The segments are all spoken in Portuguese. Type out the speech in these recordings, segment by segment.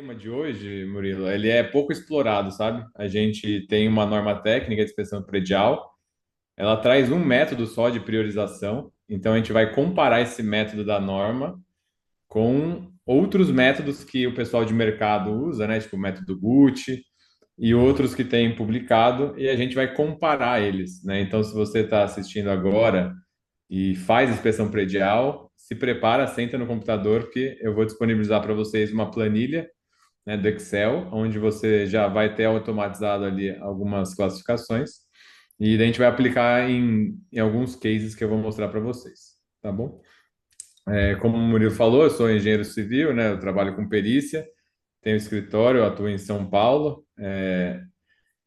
tema de hoje, Murilo, ele é pouco explorado, sabe? A gente tem uma norma técnica de inspeção predial, ela traz um método só de priorização, então a gente vai comparar esse método da norma com outros métodos que o pessoal de mercado usa, né? Tipo o método Gucci e outros que têm publicado, e a gente vai comparar eles, né? Então, se você está assistindo agora e faz inspeção predial, se prepara, senta no computador, que eu vou disponibilizar para vocês uma planilha, né, do Excel, onde você já vai ter automatizado ali algumas classificações, e daí a gente vai aplicar em alguns cases que eu vou mostrar para vocês, tá bom? Como o Murilo falou, eu sou engenheiro civil, né, eu trabalho com perícia, tenho escritório, eu atuo em São Paulo,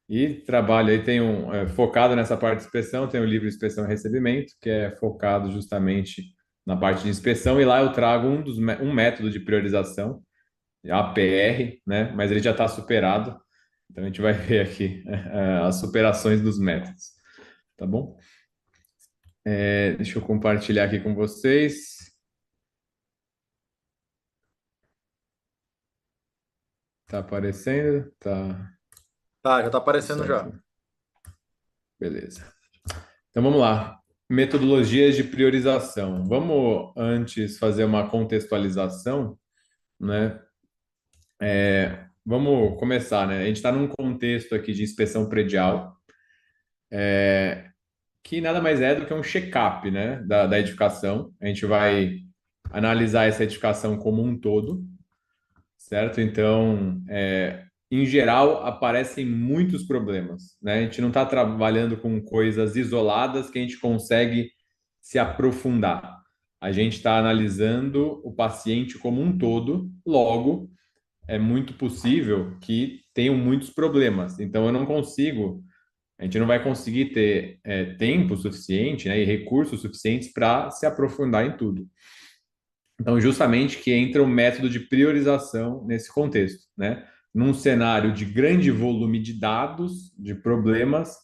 e trabalho aí, tenho focado nessa parte de inspeção, tenho o livro Inspeção e Recebimento, que é focado justamente na parte de inspeção, e lá eu trago um método de priorização, APR, né? Mas ele já está superado. Então a gente vai ver aqui as superações dos métodos, tá bom? Deixa eu compartilhar aqui com vocês. Tá aparecendo? Tá Tá, já tá tudo aparecendo certo. já. Beleza. Então vamos lá. Metodologias de priorização. Vamos antes fazer uma contextualização, né? Vamos começar, né? A gente está num contexto aqui de inspeção predial, que nada mais é do que um check-up, né, da edificação. A gente vai analisar essa edificação como um todo, certo? Então, em geral, aparecem muitos problemas, né? A gente não está trabalhando com coisas isoladas que a gente consegue se aprofundar. A gente está analisando o paciente como um todo, logo, é muito possível que tenham muitos problemas. Então, eu não consigo a gente não vai conseguir ter tempo suficiente, né, e recursos suficientes para se aprofundar em tudo. Então, justamente que entra o método de priorização nesse contexto, né? Num cenário de grande volume de dados, de problemas,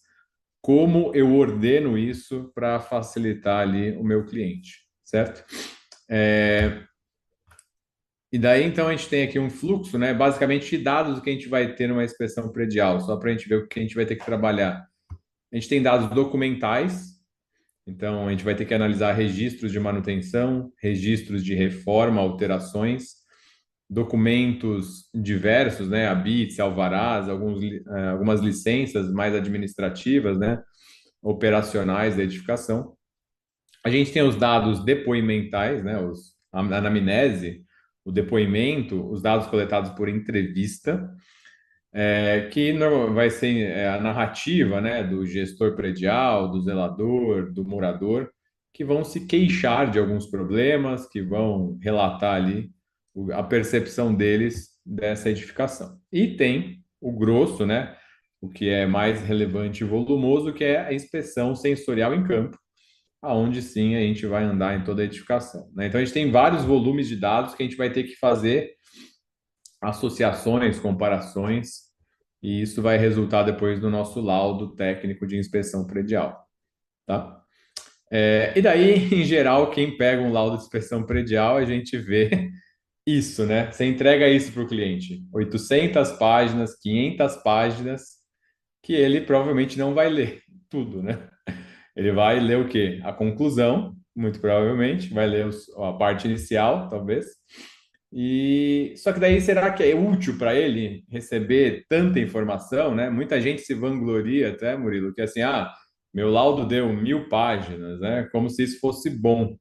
como eu ordeno isso para facilitar ali o meu cliente, certo? É, e daí, então, a gente tem aqui um fluxo, né? Basicamente, de dados que a gente vai ter numa inspeção predial, só para a gente ver o que a gente vai ter que trabalhar. A gente tem dados documentais, então a gente vai ter que analisar registros de manutenção, registros de reforma, alterações, documentos diversos, né, habites, alvarás, algumas licenças mais administrativas, né, operacionais da edificação. A gente tem os dados depoimentais, né, a anamnese, o depoimento, os dados coletados por entrevista, que vai ser a narrativa, né, do gestor predial, do zelador, do morador, que vão se queixar de alguns problemas, que vão relatar ali a percepção deles dessa edificação. E tem o grosso, né, o que é mais relevante e volumoso, que é a inspeção sensorial em campo, aonde sim a gente vai andar em toda a edificação, né? Então a gente tem vários volumes de dados que a gente vai ter que fazer associações, comparações, e isso vai resultar depois do nosso laudo técnico de inspeção predial, tá? E daí, em geral, quem pega um laudo de inspeção predial, a gente vê isso, né? Você entrega isso para o cliente, 800 páginas, 500 páginas, que ele provavelmente não vai ler tudo, né? Ele vai ler o quê? A conclusão, muito provavelmente, vai ler a parte inicial, talvez, e só que daí será que é útil para ele receber tanta informação, né? Muita gente se vangloria até, Murilo, que assim, meu laudo deu 1.000 páginas, né? Como se isso fosse bom.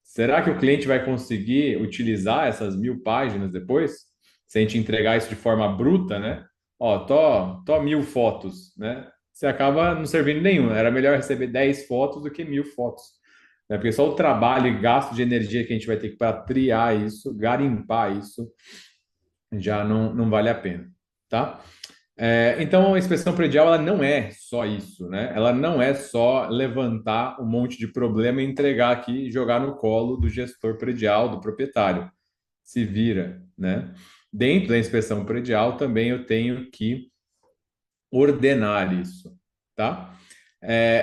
Será que o cliente vai conseguir utilizar essas 1.000 páginas depois? Se a gente entregar isso de forma bruta, né? Ó, tô 1.000 fotos, né? Você acaba não servindo nenhum. Era melhor receber 10 fotos do que 1.000 fotos, né? Porque só o trabalho e gasto de energia que a gente vai ter que para triar isso, garimpar isso, já não vale a pena, tá? Então, a inspeção predial ela não é só isso, né? Ela não é só levantar um monte de problema e entregar aqui e jogar no colo do gestor predial, do proprietário. Se vira, né? Dentro da inspeção predial também eu tenho que ordenar isso, tá?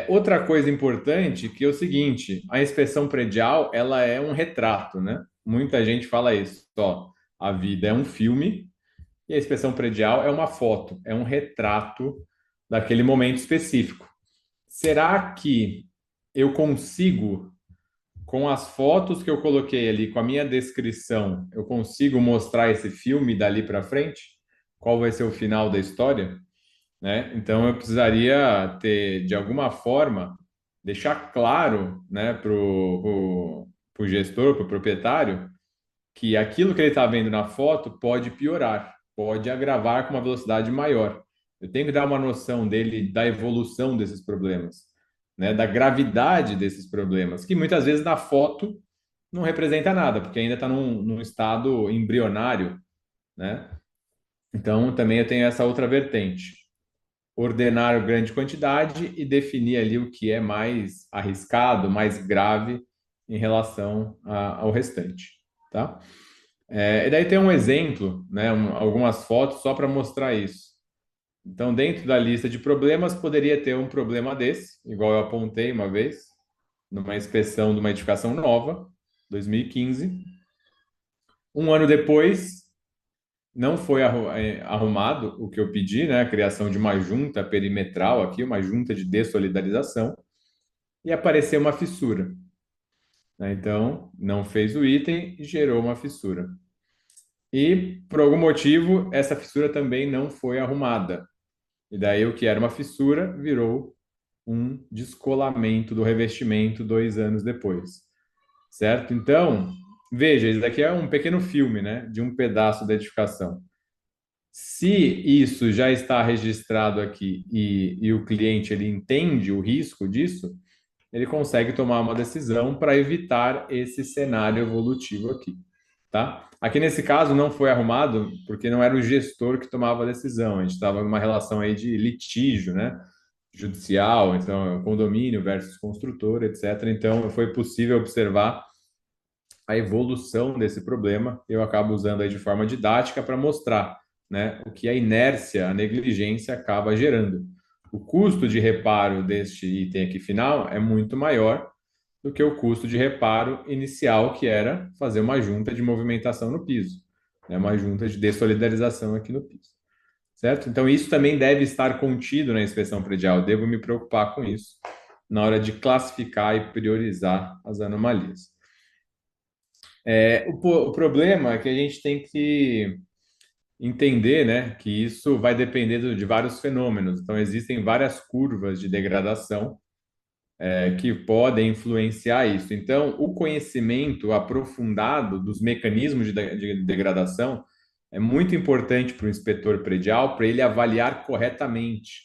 Outra coisa importante que é o seguinte, a inspeção predial ela é um retrato, né? Muita gente fala isso, ó, a vida é um filme E a inspeção predial é uma foto, é um retrato daquele momento específico. Será que eu consigo, com as fotos que eu coloquei ali, com a minha descrição, eu consigo mostrar esse filme dali para frente? Qual vai ser o final da história? Né? Então, eu precisaria ter, de alguma forma, deixar claro, né, para o gestor, para o proprietário, que aquilo que ele está vendo na foto pode piorar, pode agravar com uma velocidade maior. Eu tenho que dar uma noção dele da evolução desses problemas, né, da gravidade desses problemas, que muitas vezes na foto não representa nada, porque ainda está num estado embrionário, né? Então, também eu tenho essa outra vertente. Ordenar grande quantidade e definir ali o que é mais arriscado, mais grave em relação ao restante, tá? E daí tem um exemplo, né, algumas fotos só para mostrar isso. Então, dentro da lista de problemas, poderia ter um problema desse, igual eu apontei uma vez, numa inspeção de uma edificação nova, 2015. Um ano depois, não foi arrumado o que eu pedi, né, a criação de uma junta perimetral aqui, uma junta de dessolidarização, e apareceu uma fissura, né? Então, não fez o item e gerou uma fissura. E, por algum motivo, essa fissura também não foi arrumada. E daí o que era uma fissura virou um descolamento do revestimento 2 anos depois, certo? Então, veja, isso daqui é um pequeno filme, né, de um pedaço da edificação. Se isso já está registrado aqui e o cliente ele entende o risco disso, ele consegue tomar uma decisão para evitar esse cenário evolutivo aqui, tá? Aqui nesse caso não foi arrumado porque não era o gestor que tomava a decisão, a gente estava numa relação aí de litígio, né? Judicial, então condomínio versus construtor, etc. Então foi possível observar a evolução desse problema. Eu acabo usando aí de forma didática para mostrar, né, o que a inércia, a negligência acaba gerando. O custo de reparo deste item aqui final é muito maior do que o custo de reparo inicial, que era fazer uma junta de movimentação no piso, né, uma junta de dessolidarização aqui no piso. Certo? Então, isso também deve estar contido na inspeção predial. Eu devo me preocupar com isso na hora de classificar e priorizar as anomalias. O problema é que a gente tem que entender, né, que isso vai depender de vários fenômenos. Então, existem várias curvas de degradação, que podem influenciar isso. Então, o conhecimento aprofundado dos mecanismos de degradação é muito importante para o inspetor predial, para ele avaliar corretamente,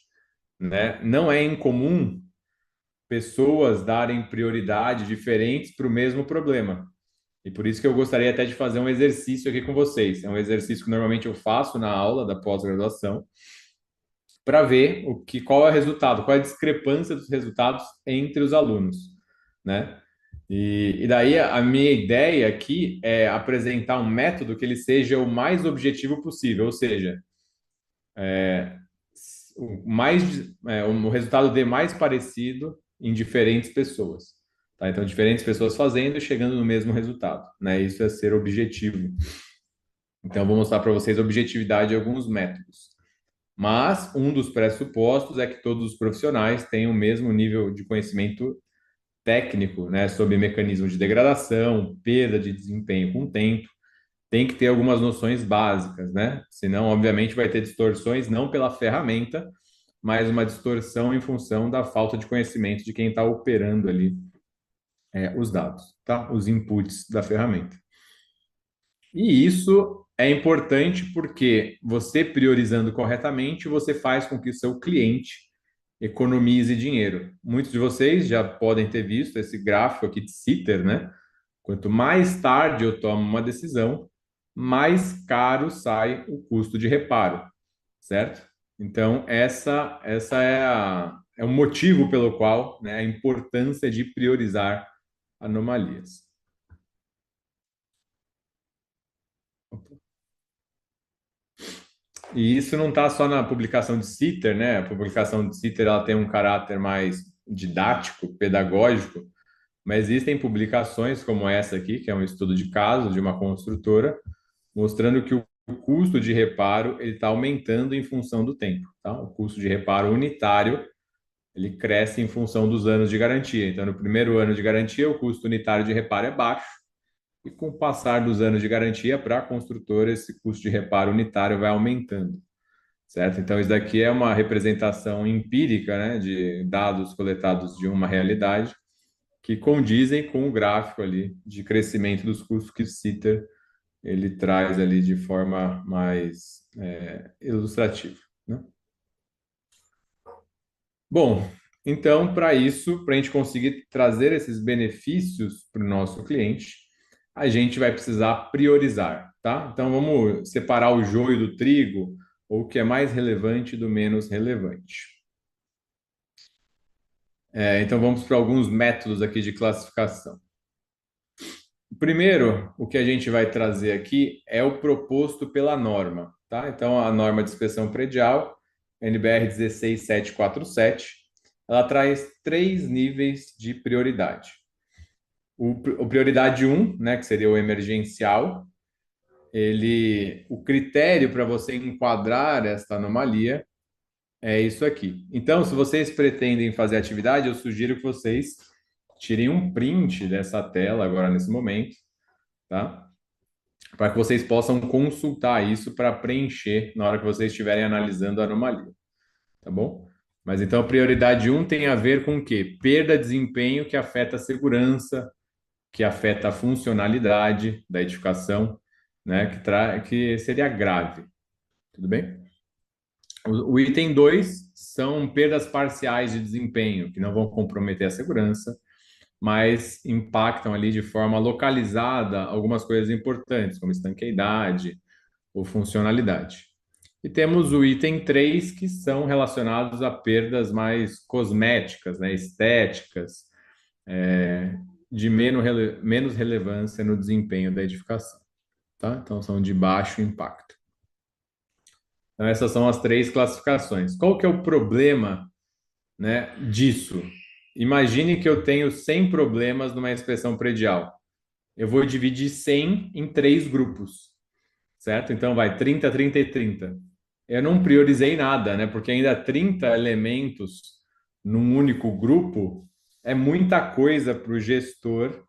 né? Não é incomum pessoas darem prioridade diferentes para o mesmo problema. E por isso que eu gostaria até de fazer um exercício aqui com vocês. É um exercício que normalmente eu faço na aula da pós-graduação, para ver qual é o resultado, qual é a discrepância dos resultados entre os alunos, né? E daí a minha ideia aqui é apresentar um método que ele seja o mais objetivo possível, ou seja, o resultado dê mais parecido em diferentes pessoas. Tá? Então, diferentes pessoas fazendo e chegando no mesmo resultado, né? Isso é ser objetivo. Então, eu vou mostrar para vocês a objetividade de alguns métodos. Mas um dos pressupostos é que todos os profissionais tenham o mesmo nível de conhecimento técnico, né, sobre mecanismos de degradação, perda de desempenho com o tempo. Tem que ter algumas noções básicas, né? Senão, obviamente, vai ter distorções não pela ferramenta, mas uma distorção em função da falta de conhecimento de quem está operando ali os dados, tá? Os inputs da ferramenta. E isso é importante porque você priorizando corretamente, você faz com que o seu cliente economize dinheiro. Muitos de vocês já podem ter visto esse gráfico aqui de Sitter, né? Quanto mais tarde eu tomo uma decisão, mais caro sai o custo de reparo, certo? Então, essa é o motivo pelo qual, né, a importância de priorizar anomalias. E isso não está só na publicação de Sitter, né? A publicação de Sitter ela tem um caráter mais didático, pedagógico, mas existem publicações como essa aqui, que é um estudo de caso de uma construtora, mostrando que o o custo de reparo ele está aumentando em função do tempo, tá? O custo de reparo unitário ele cresce em função dos anos de garantia. Então, no primeiro ano de garantia, o custo unitário de reparo é baixo, e com o passar dos anos de garantia para a construtora, esse custo de reparo unitário vai aumentando, certo? Então, isso daqui é uma representação empírica, né, de dados coletados de uma realidade que condizem com o gráfico ali de crescimento dos custos que o Sitter ele traz ali de forma mais ilustrativa, né? Bom, então, para isso, para a gente conseguir trazer esses benefícios para o nosso cliente, a gente vai precisar priorizar, tá? Então, vamos separar o joio do trigo, ou o que é mais relevante do menos relevante. Então, vamos para alguns métodos aqui de classificação. Primeiro, o que a gente vai trazer aqui é o proposto pela norma, tá? Então, a norma de inspeção predial, NBR 16747, ela traz três níveis de prioridade. O prioridade um, né, que seria o emergencial, o critério para você enquadrar esta anomalia é isso aqui. Então, se vocês pretendem fazer atividade, eu sugiro que vocês tirem um print dessa tela agora nesse momento, tá? Para que vocês possam consultar isso para preencher na hora que vocês estiverem analisando a anomalia, tá bom? Mas então a prioridade um tem a ver com o quê? Perda de desempenho que afeta a segurança, que afeta a funcionalidade da edificação, né? Que seria grave, tudo bem? O item 2 são perdas parciais de desempenho, que não vão comprometer a segurança, mas impactam ali de forma localizada algumas coisas importantes, como estanqueidade ou funcionalidade. E temos o item 3, que são relacionados a perdas mais cosméticas, né, estéticas, de menos relevância no desempenho da edificação. Tá? Então, são de baixo impacto. Então, essas são as três classificações. Qual que é o problema, né, disso? Imagine que eu tenho 100 problemas numa inspeção predial. Eu vou dividir 100 em três grupos, certo? Então, vai 30, 30 e 30. Eu não priorizei nada, né? Porque ainda 30 elementos num único grupo é muita coisa para o gestor,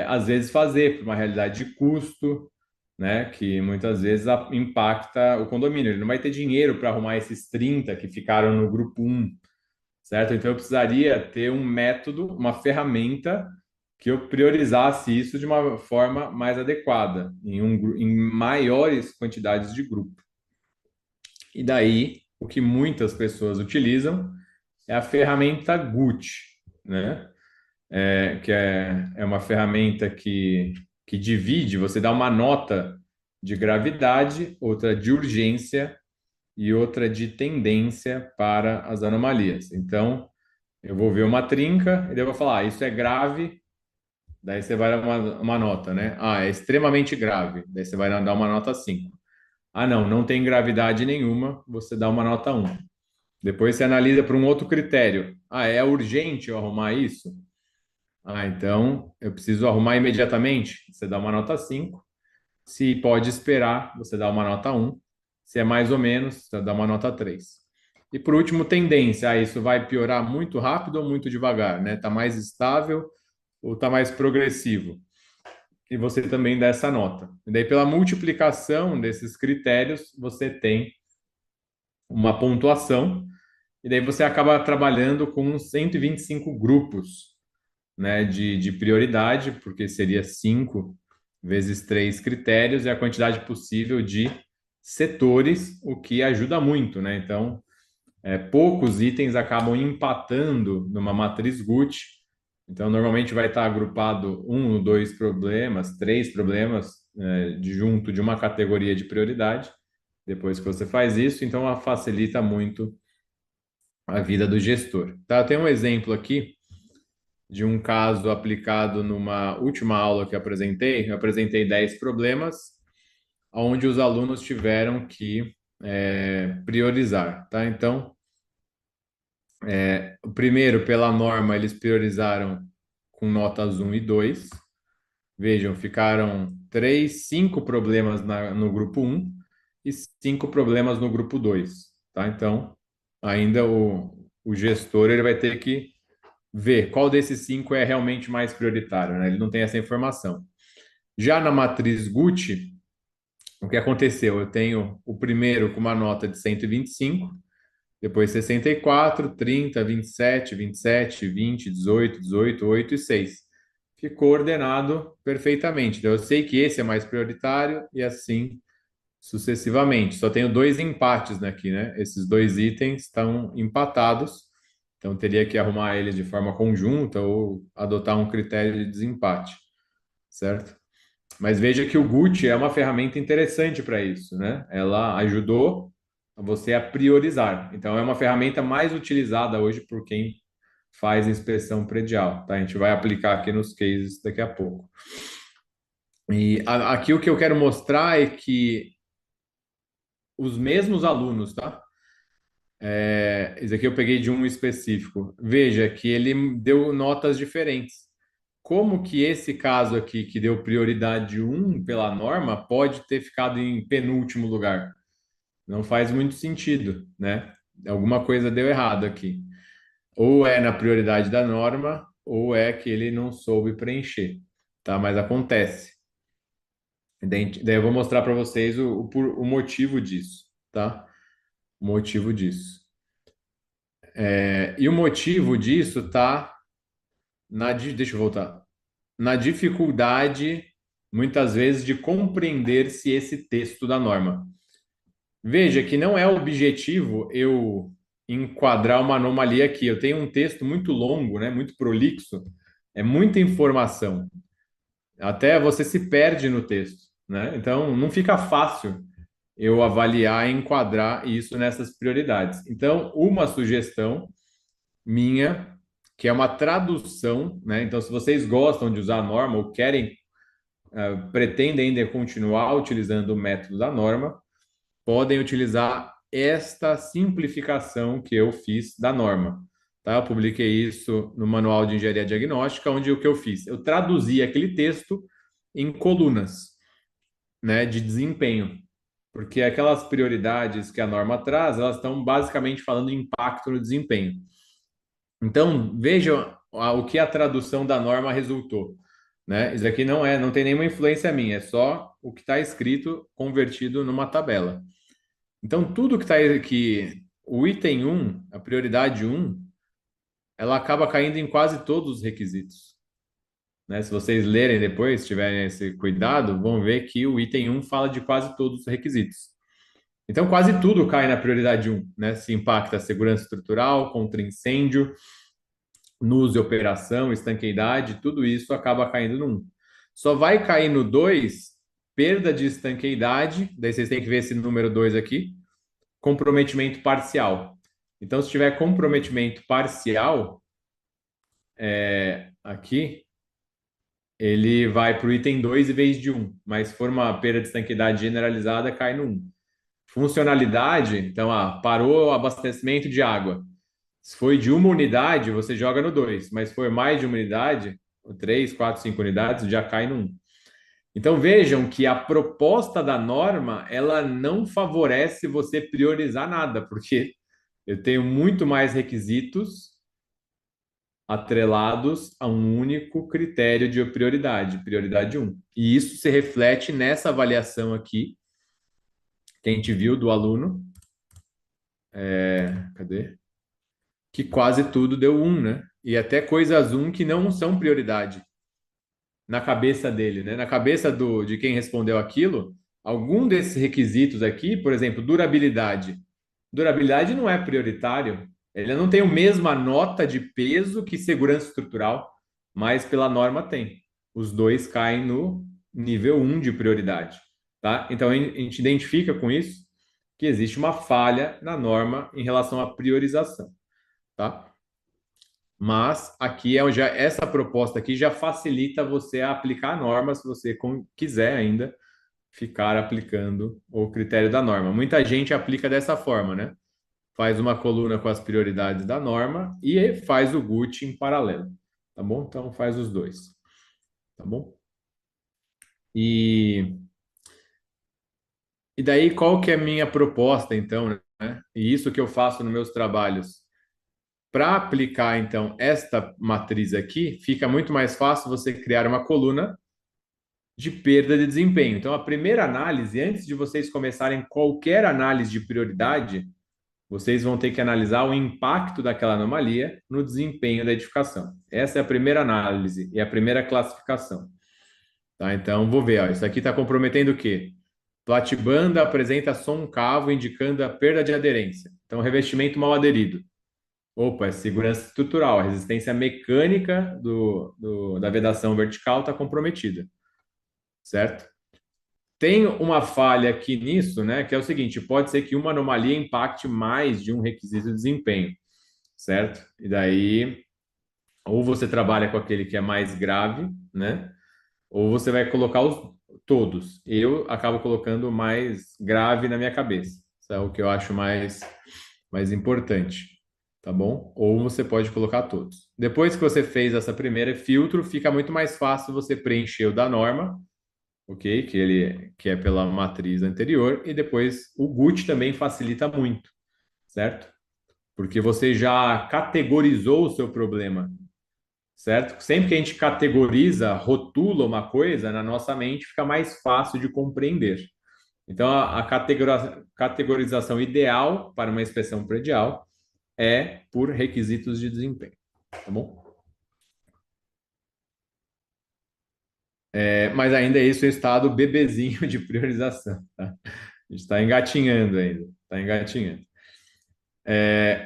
às vezes, fazer, por uma realidade de custo, né? Que muitas vezes impacta o condomínio. Ele não vai ter dinheiro para arrumar esses 30 que ficaram no grupo um, certo? Então, eu precisaria ter um método, uma ferramenta que eu priorizasse isso de uma forma mais adequada, em maiores quantidades de grupo. E daí, o que muitas pessoas utilizam é a ferramenta GUT, né? Que é uma ferramenta que divide, você dá uma nota de gravidade, outra de urgência e outra de tendência para as anomalias. Então, eu vou ver uma trinca e daí eu vou falar, isso é grave, daí você vai dar uma nota, né? Ah, é extremamente grave, daí você vai dar uma nota 5. Ah, não, não tem gravidade nenhuma, você dá uma nota 1. Depois você analisa por um outro critério. Ah, é urgente eu arrumar isso? Ah, então eu preciso arrumar imediatamente? Você dá uma nota 5. Se pode esperar, você dá uma nota 1. Se é mais ou menos, você dá uma nota 3. E por último, tendência. Ah, isso vai piorar muito rápido ou muito devagar, né? Tá mais estável ou tá mais progressivo? E você também dá essa nota. E daí, pela multiplicação desses critérios, você tem uma pontuação, e daí você acaba trabalhando com 125 grupos, né, de prioridade, porque seria 5 vezes 3 critérios e a quantidade possível de setores, o que ajuda muito, né? Então, poucos itens acabam empatando numa matriz GUT. Então, normalmente vai estar agrupado um, dois problemas, três problemas, junto de uma categoria de prioridade. Depois que você faz isso, então ela facilita muito a vida do gestor. Tá? Eu tenho um exemplo aqui de um caso aplicado numa última aula que eu apresentei. Eu apresentei 10 problemas, onde os alunos tiveram que priorizar. Tá? Então, o primeiro, pela norma, eles priorizaram com notas 1 e 2. Vejam, ficaram cinco problemas no grupo um e cinco problemas no grupo 2, tá? Então, ainda o gestor ele vai ter que ver qual desses cinco é realmente mais prioritário, né? Ele não tem essa informação. Já na matriz Gucci, o que aconteceu? Eu tenho o primeiro com uma nota de 125, depois 64, 30, 27, 27, 20, 18, 18, 8 e 6. Ficou ordenado perfeitamente. Então, eu sei que esse é mais prioritário e assim sucessivamente. Só tenho dois empates aqui, né? Esses dois itens estão empatados, então teria que arrumar eles de forma conjunta ou adotar um critério de desempate, certo? Mas veja que o Gucci é uma ferramenta interessante para isso, né? Ela ajudou você a priorizar. Então, é uma ferramenta mais utilizada hoje por quem faz inspeção predial, tá? A gente vai aplicar aqui nos cases daqui a pouco. E aqui o que eu quero mostrar é que os mesmos alunos, tá? Esse aqui eu peguei de um específico. Veja que ele deu notas diferentes. Como que esse caso aqui, que deu prioridade um pela norma, pode ter ficado em penúltimo lugar? Não faz muito sentido, né? Alguma coisa deu errado aqui. Ou é na prioridade da norma, ou é que ele não soube preencher, tá? Mas acontece. Daí eu vou mostrar para vocês o motivo disso, tá? O motivo disso. E o motivo disso tá deixa eu voltar. Na dificuldade, muitas vezes, de compreender se esse texto da norma. Veja que não é objetivo eu enquadrar uma anomalia aqui. Eu tenho um texto muito longo, né, muito prolixo, é muita informação. Até você se perde no texto, né? Então, não fica fácil eu avaliar e enquadrar isso nessas prioridades. Então, uma sugestão minha, que é uma tradução, né? Então, se vocês gostam de usar a norma ou querem, pretendem ainda continuar utilizando o método da norma, podem utilizar esta simplificação que eu fiz da norma. Tá? Eu publiquei isso no Manual de Engenharia Diagnóstica, onde o que eu fiz? Eu traduzi aquele texto em colunas, né, de desempenho, porque aquelas prioridades que a norma traz, elas estão basicamente falando impacto no desempenho. Então, vejam o que a tradução da norma resultou. Né? Isso aqui não tem nenhuma influência minha, é só o que está escrito convertido numa tabela. Então, tudo que está aqui, o item um, a prioridade um, ela acaba caindo em quase todos os requisitos. Né? Se vocês lerem depois, tiverem esse cuidado, vão ver que o item um fala de quase todos os requisitos. Então, quase tudo cai na prioridade um, né? Se impacta a segurança estrutural, contra incêndio, no uso e operação, estanqueidade, tudo isso acaba caindo no 1. Só vai cair no 2, perda de estanqueidade, daí vocês têm que ver esse número 2 aqui, comprometimento parcial. Então, se tiver comprometimento parcial, aqui, ele vai para o item 2 em vez de 1. Mas se for uma perda de estanqueidade generalizada, cai no 1. Funcionalidade, então, parou o abastecimento de água. Se foi de uma unidade, você joga no 2. Mas se for mais de uma unidade, 3, 4, 5 unidades, já cai no 1. Então vejam que a proposta da norma, ela não favorece você priorizar nada, porque eu tenho muito mais requisitos atrelados a um único critério de prioridade um. E isso se reflete nessa avaliação aqui, que a gente viu do aluno. Cadê? Que quase tudo deu um, né? E até coisas um que não são prioridade na cabeça dele, né? Na cabeça de quem respondeu aquilo, algum desses requisitos aqui, por exemplo, durabilidade. Durabilidade não é prioritário. Ele não tem a mesma nota de peso que segurança estrutural, mas pela norma tem. Os dois caem no nível um de prioridade, tá? Então a gente identifica com isso que existe uma falha na norma em relação à priorização, tá? Mas aqui essa proposta aqui já facilita você a aplicar a norma se você quiser ainda ficar aplicando o critério da norma. Muita gente aplica dessa forma, né? Faz uma coluna com as prioridades da norma e faz o GUT em paralelo, tá bom? Então faz os dois, tá bom? E daí, qual que é a minha proposta, então, né? E isso que eu faço nos meus trabalhos. Para aplicar, então, esta matriz aqui, fica muito mais fácil você criar uma coluna de perda de desempenho. Então, a primeira análise, antes de vocês começarem qualquer análise de prioridade, vocês vão ter que analisar o impacto daquela anomalia no desempenho da edificação. Essa é a primeira análise e a primeira classificação. Tá? Então, vou ver. Ó, isso aqui está comprometendo o quê? Platibanda apresenta som cavo indicando a perda de aderência. Então, revestimento mal aderido. Opa, é segurança estrutural. A resistência mecânica da vedação vertical está comprometida, certo? Tem uma falha aqui nisso, né? Que é o seguinte: pode ser que uma anomalia impacte mais de um requisito de desempenho, certo? E daí, ou você trabalha com aquele que é mais grave, né? Ou você vai colocar todos. Eu acabo colocando o mais grave na minha cabeça. Isso é o que eu acho mais importante, tá bom? Ou você pode colocar todos. Depois que você fez essa primeira filtro, fica muito mais fácil você preencher o da norma, ok? Que é pela matriz anterior, e depois o GUT também facilita muito, certo? Porque você já categorizou o seu problema, certo? Sempre que a gente categoriza, rotula uma coisa, na nossa mente fica mais fácil de compreender. Então, a categorização ideal para uma inspeção predial é por requisitos de desempenho, tá bom? Mas ainda é isso o estado bebezinho de priorização, tá? A gente está engatinhando ainda, está engatinhando.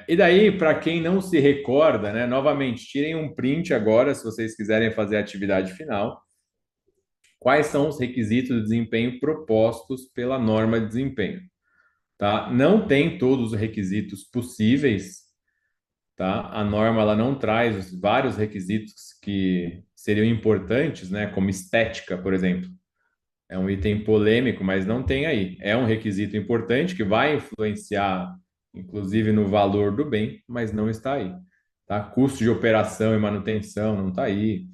E daí, para quem não se recorda, né, novamente, tirem um print agora, se vocês quiserem fazer a atividade final. Quais são os requisitos de desempenho propostos pela norma de desempenho? Tá? Não tem todos os requisitos possíveis, tá? A norma ela não traz vários requisitos que seriam importantes, né, como estética, por exemplo. É um item polêmico, mas não tem aí. É um requisito importante que vai influenciar, inclusive, no valor do bem, mas não está aí. Tá? Custo de operação e manutenção não está aí,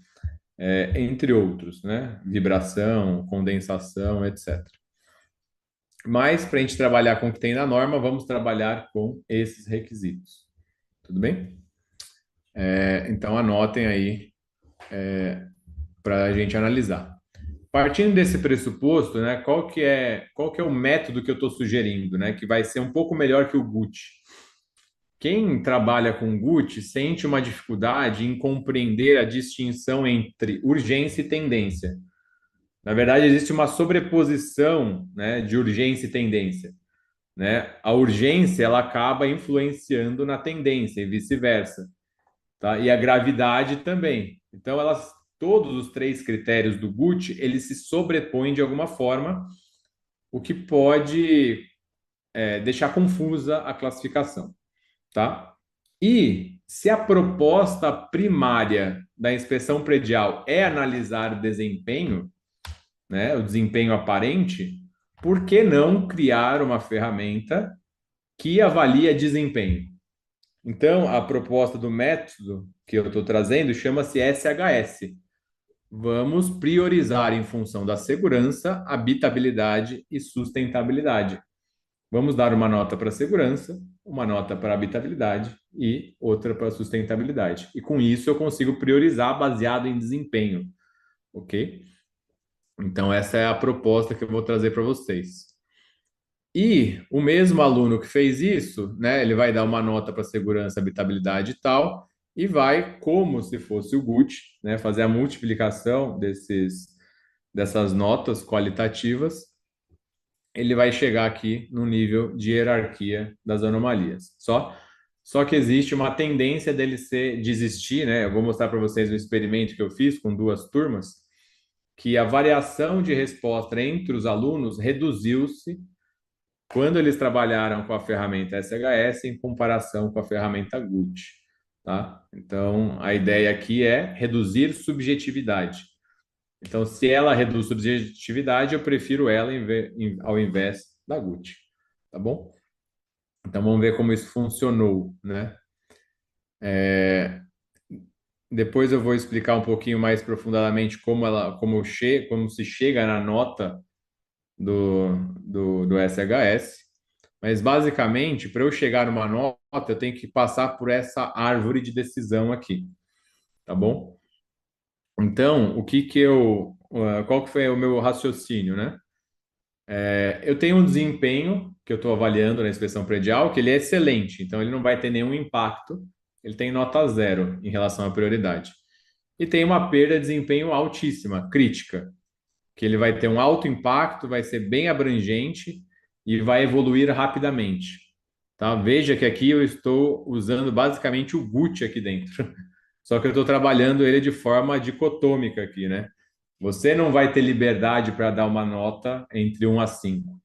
entre outros, né? Vibração, condensação, etc. Mas, para a gente trabalhar com o que tem na norma, vamos trabalhar com esses requisitos. Tudo bem? Então, anotem aí para a gente analisar. Partindo desse pressuposto, né, qual que é o método que eu estou sugerindo, né, que vai ser um pouco melhor que o GUT? Quem trabalha com GUT sente uma dificuldade em compreender a distinção entre urgência e tendência. Na verdade, existe uma sobreposição, né, de urgência e tendência, né? A urgência ela acaba influenciando na tendência e vice-versa, tá? E a gravidade também. Então, todos os três critérios do GUT, eles se sobrepõem de alguma forma, o que pode deixar confusa a classificação, tá? E se a proposta primária da inspeção predial é analisar desempenho, né, o desempenho aparente, por que não criar uma ferramenta que avalia desempenho? Então, a proposta do método que eu estou trazendo chama-se SHS. Vamos priorizar em função da segurança, habitabilidade e sustentabilidade. Vamos dar uma nota para a segurança, uma nota para a habitabilidade e outra para a sustentabilidade. E com isso eu consigo priorizar baseado em desempenho, ok? Então, essa é a proposta que eu vou trazer para vocês. E o mesmo aluno que fez isso, né, ele vai dar uma nota para segurança, habitabilidade e tal, e vai, como se fosse o GUT, né, fazer a multiplicação dessas notas qualitativas, ele vai chegar aqui no nível de hierarquia das anomalias. Só que existe uma tendência dele desistir, né? Eu vou mostrar para vocês um experimento que eu fiz com duas turmas, que a variação de resposta entre os alunos reduziu-se quando eles trabalharam com a ferramenta SHS em comparação com a ferramenta GUT, tá? Então, a ideia aqui é reduzir subjetividade. Então, se ela reduz subjetividade, eu prefiro ela ao invés da GUT, tá bom? Então, vamos ver como isso funcionou, né? Depois eu vou explicar um pouquinho mais profundamente como se chega na nota do SHS. Mas basicamente, para eu chegar numa nota, eu tenho que passar por essa árvore de decisão aqui, tá bom? Então, qual que foi o meu raciocínio, né? Eu tenho um desempenho que eu estou avaliando na inspeção predial, que ele é excelente, então ele não vai ter nenhum impacto, ele tem nota zero em relação à prioridade. E tem uma perda de desempenho altíssima, crítica, que ele vai ter um alto impacto, vai ser bem abrangente e vai evoluir rapidamente. Tá? Veja que aqui eu estou usando basicamente o GUT aqui dentro, só que eu estou trabalhando ele de forma dicotômica aqui, né? Você não vai ter liberdade para dar uma nota entre 1 a 5.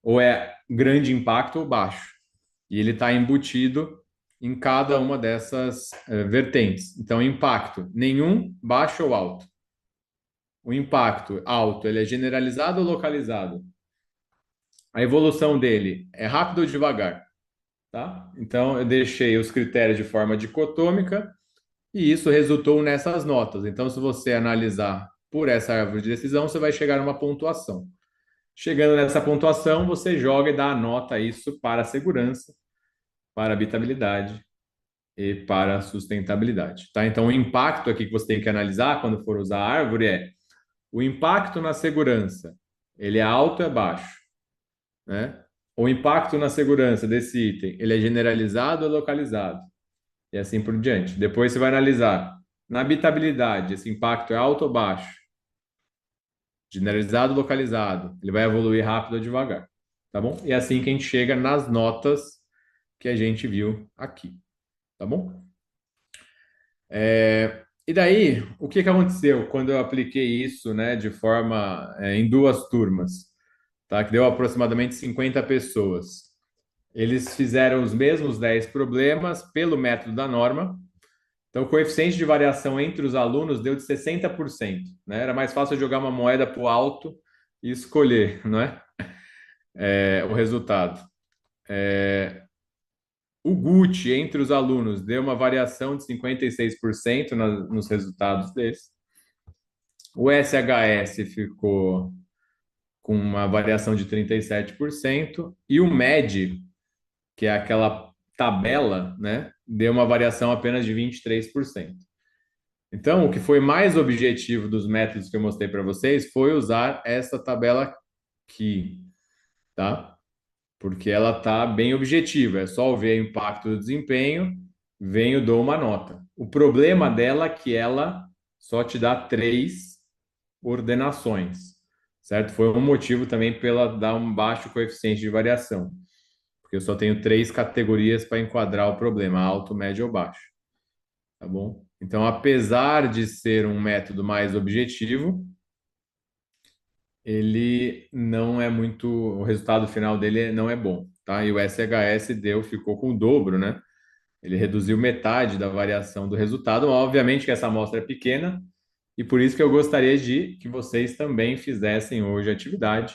Ou é grande impacto ou baixo. E ele está embutido em cada uma dessas vertentes. Então, impacto, nenhum, baixo ou alto. O impacto alto, ele é generalizado ou localizado? A evolução dele é rápido ou devagar? Tá? Então, eu deixei os critérios de forma dicotômica e isso resultou nessas notas. Então, se você analisar por essa árvore de decisão, você vai chegar numa pontuação. Chegando nessa pontuação, você joga e dá a nota a isso para a segurança, para a habitabilidade e para a sustentabilidade. Tá? Então, o impacto aqui que você tem que analisar quando for usar a árvore é o impacto na segurança. Ele é alto ou é baixo? Né? O impacto na segurança desse item, ele é generalizado ou localizado? E assim por diante. Depois você vai analisar na habitabilidade, esse impacto é alto ou baixo? Generalizado ou localizado? Ele vai evoluir rápido ou devagar, tá bom? E é assim que a gente chega nas notas que a gente viu aqui, tá bom? E daí, o que que aconteceu quando eu apliquei isso, né, de forma em duas turmas, tá? Que deu aproximadamente 50 pessoas. Eles fizeram os mesmos 10 problemas pelo método da norma. Então, o coeficiente de variação entre os alunos deu de 60%, né? Era mais fácil jogar uma moeda para o alto e escolher, não é? O resultado. O GUT entre os alunos deu uma variação de 56% nos resultados deles. O SHS ficou com uma variação de 37% e o MED, que é aquela tabela, né, deu uma variação apenas de 23%. Então, o que foi mais objetivo dos métodos que eu mostrei para vocês foi usar essa tabela aqui, tá? Porque ela tá bem objetiva, é só ver o impacto do desempenho, venho, dou uma nota. O problema dela é que ela só te dá 3 ordenações, certo? Foi um motivo também pela dar um baixo coeficiente de variação, porque eu só tenho 3 categorias para enquadrar o problema, alto, médio ou baixo, tá bom? Então, apesar de ser um método mais objetivo, ele não é muito, o resultado final dele não é bom, tá? E o SHS ficou com o dobro, né? Ele reduziu metade da variação do resultado. Obviamente que essa amostra é pequena e por isso que eu gostaria de que vocês também fizessem hoje a atividade.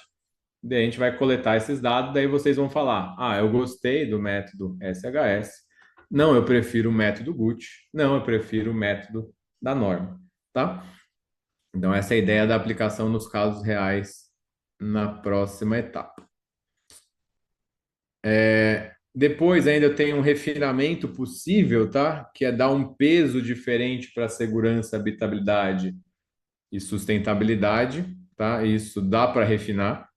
Daí a gente vai coletar esses dados, daí vocês vão falar: ah, eu gostei do método SHS. Não, eu prefiro o método GUT. Não, eu prefiro o método da norma, tá? Então, essa é a ideia da aplicação nos casos reais na próxima etapa. Depois, ainda eu tenho um refinamento possível, tá? Que é dar um peso diferente para segurança, habitabilidade e sustentabilidade, tá? Isso dá para refinar,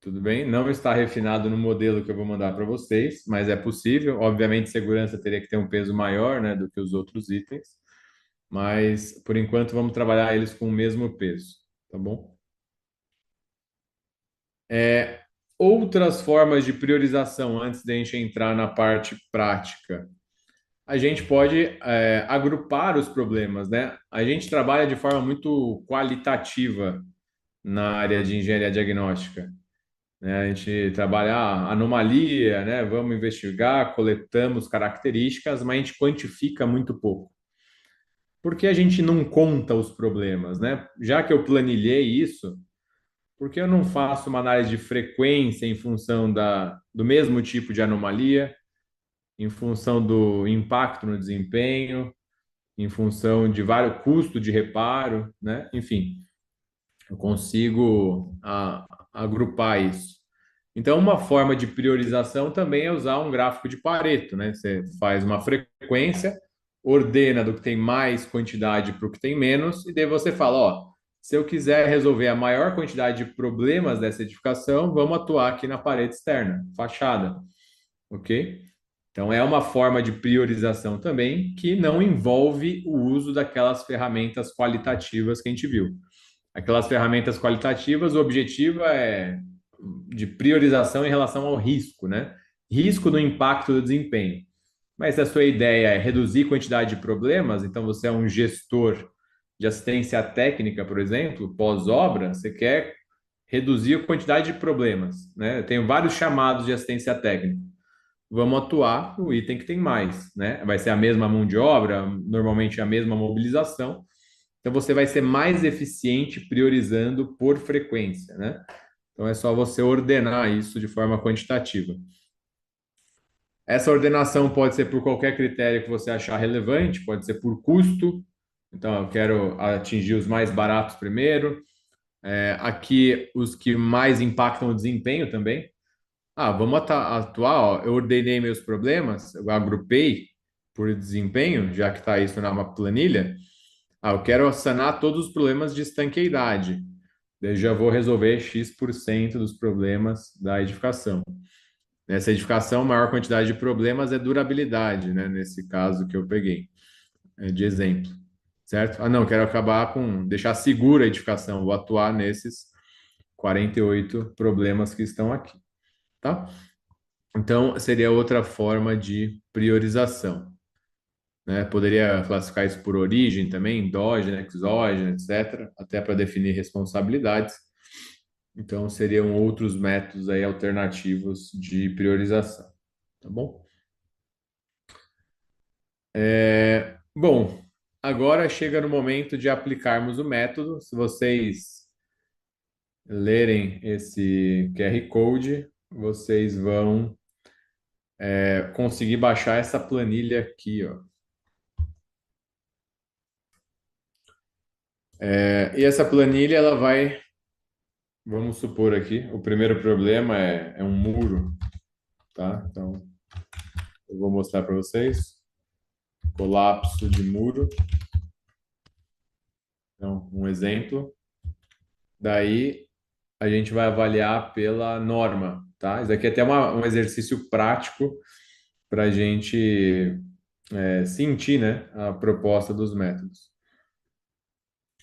tudo bem? Não está refinado no modelo que eu vou mandar para vocês, mas é possível. Obviamente, segurança teria que ter um peso maior, né, do que os outros itens, mas por enquanto vamos trabalhar eles com o mesmo peso, tá bom? Outras formas de priorização antes de a gente entrar na parte prática. A gente pode agrupar os problemas, né? A gente trabalha de forma muito qualitativa na área de engenharia diagnóstica, né? A gente trabalha anomalia, né? Vamos investigar, coletamos características, mas a gente quantifica muito pouco. Por que a gente não conta os problemas, né? Já que eu planilhei isso, por que eu não faço uma análise de frequência em função do mesmo tipo de anomalia, em função do impacto no desempenho, em função de vários custos de reparo, né? Enfim, eu consigo agrupar isso. Então, uma forma de priorização também é usar um gráfico de Pareto, né? Você faz uma frequência, ordena do que tem mais quantidade para o que tem menos, e daí você fala, ó, se eu quiser resolver a maior quantidade de problemas dessa edificação, vamos atuar aqui na parede externa, fachada, ok? Então, é uma forma de priorização também que não envolve o uso daquelas ferramentas qualitativas que a gente viu. Aquelas ferramentas qualitativas, o objetivo é de priorização em relação ao risco, né? Risco no impacto do desempenho. Mas se a sua ideia é reduzir quantidade de problemas, então você é um gestor de assistência técnica, por exemplo, pós-obra, você quer reduzir a quantidade de problemas, né? Eu tenho vários chamados de assistência técnica. Vamos atuar no item que tem mais, né? Vai ser a mesma mão de obra, normalmente a mesma mobilização, então você vai ser mais eficiente priorizando por frequência, né? Então é só você ordenar isso de forma quantitativa. Essa ordenação pode ser por qualquer critério que você achar relevante, pode ser por custo. Então eu quero atingir os mais baratos primeiro. Aqui os que mais impactam o desempenho também. Vamos atuar, ó. Eu ordenei meus problemas, eu agrupei por desempenho, já que está isso na planilha. Eu quero sanar todos os problemas de estanqueidade. Daí já vou resolver X% dos problemas da edificação. Nessa edificação, maior quantidade de problemas é durabilidade, né? Nesse caso que eu peguei, de exemplo. Certo? Não, quero acabar com, deixar segura a edificação, vou atuar nesses 48 problemas que estão aqui, tá? Então, seria outra forma de priorização, né? Poderia classificar isso por origem também, endógena, exógena, etc., até para definir responsabilidades. Então, seriam outros métodos aí alternativos de priorização, tá bom? Bom, agora chega no momento de aplicarmos o método. Se vocês lerem esse QR Code, vocês vão conseguir baixar essa planilha aqui, ó. E essa planilha, ela vai, vamos supor aqui, o primeiro problema é um muro, tá? Então, eu vou mostrar para vocês. Colapso de muro. Então, um exemplo. Daí, a gente vai avaliar pela norma, tá? Isso aqui é até um exercício prático para a gente sentir, né, a proposta dos métodos.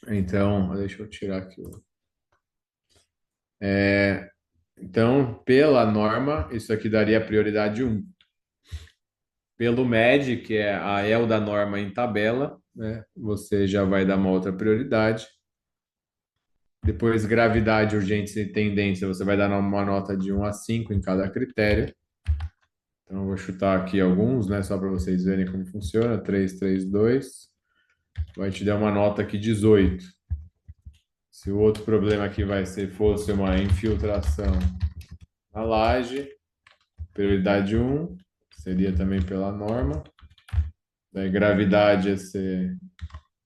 Então, deixa eu tirar aqui. Então, pela norma, isso aqui daria prioridade 1. Pelo MED, que é a EL da norma em tabela, né, você já vai dar uma outra prioridade. Depois, gravidade, urgência e tendência, você vai dar uma nota de 1 a 5 em cada critério. Então, eu vou chutar aqui alguns, né, só para vocês verem como funciona. 3, 3, 2. Vai te dar uma nota aqui 18. Se o outro problema aqui fosse uma infiltração na laje, prioridade 1, seria também pela norma. Daí, gravidade ia ser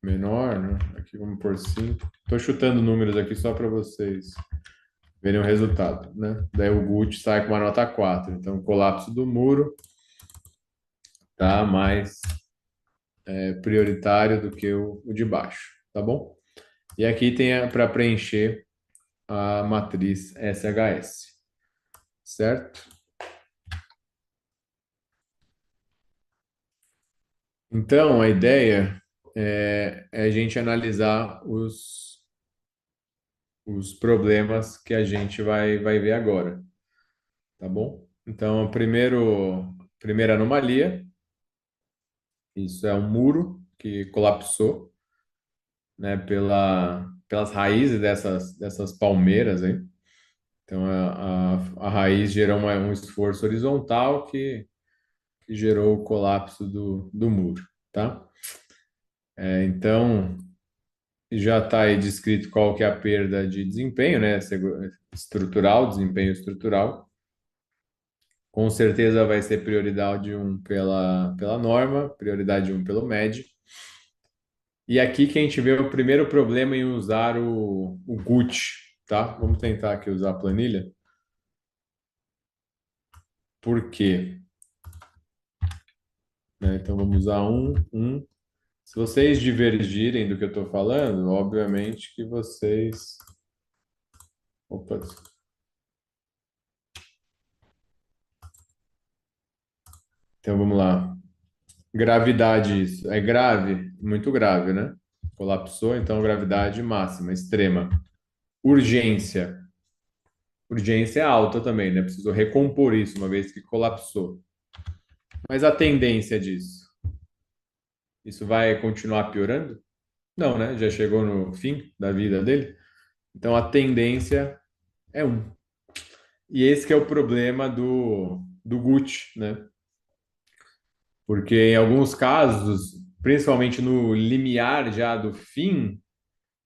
menor, né? Aqui vamos por 5. Estou chutando números aqui só para vocês verem o resultado, né? Daí o GUT sai com uma nota 4. Então, o colapso do muro tá mais prioritário do que o de baixo, tá bom? E aqui tem para preencher a matriz SHS, certo? Então, a ideia é a gente analisar os problemas que a gente vai ver agora, tá bom? Então, primeira anomalia, isso é um muro que colapsou, né, pelas raízes dessas palmeiras aí. Então, a raiz gerou um esforço horizontal que gerou o colapso do muro, tá? Então, já está aí descrito qual que é a perda de desempenho, né? Estrutural, desempenho estrutural. Com certeza vai ser prioridade 1 pela norma, prioridade 1 pelo MED. E aqui que a gente vê o primeiro problema em usar o GUT, tá? Vamos tentar aqui usar a planilha. Por quê? Né? Então vamos usar um. Se vocês divergirem do que eu estou falando, obviamente que vocês. Opa, então vamos lá. Gravidade, isso. É grave? Muito grave, né? Colapsou, então gravidade máxima, extrema. Urgência. Urgência é alta também, né? Preciso recompor isso uma vez que colapsou. Mas a tendência disso, isso vai continuar piorando? Não, né? Já chegou no fim da vida dele. Então a tendência é um. E esse que é o problema do GUT, né? Porque em alguns casos, principalmente no limiar já do fim,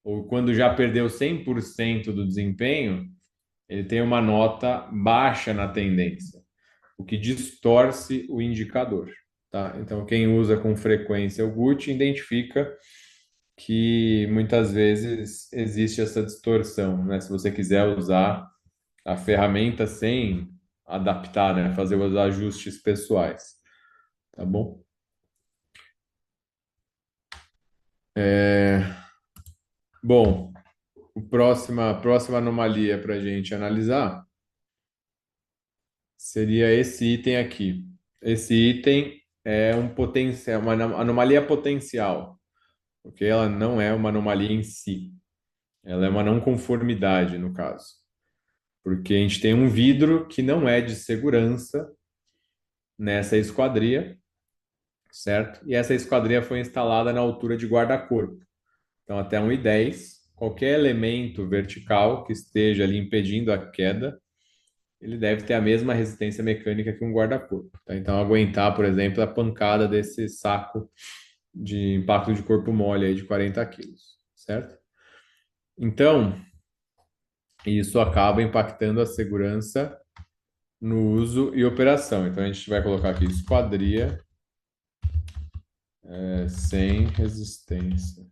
ou quando já perdeu 100% do desempenho, ele tem uma nota baixa na tendência, o que distorce o indicador, tá? Então, quem usa com frequência o GUT identifica que muitas vezes existe essa distorção, né? Se você quiser usar a ferramenta sem adaptar, né? Fazer os ajustes pessoais, tá bom? Bom, a próxima anomalia para a gente analisar seria esse item aqui. Esse item é um potencial, uma anomalia potencial, porque ela não é uma anomalia em si. Ela é uma não conformidade, no caso. Porque a gente tem um vidro que não é de segurança nessa esquadria, certo? E essa esquadria foi instalada na altura de guarda-corpo. Então, até 1,10, qualquer elemento vertical que esteja ali impedindo a queda, ele deve ter a mesma resistência mecânica que um guarda-corpo, tá? Então, aguentar, por exemplo, a pancada desse saco de impacto de corpo mole aí de 40 quilos, certo? Então, isso acaba impactando a segurança no uso e operação. Então, a gente vai colocar aqui esquadria sem resistência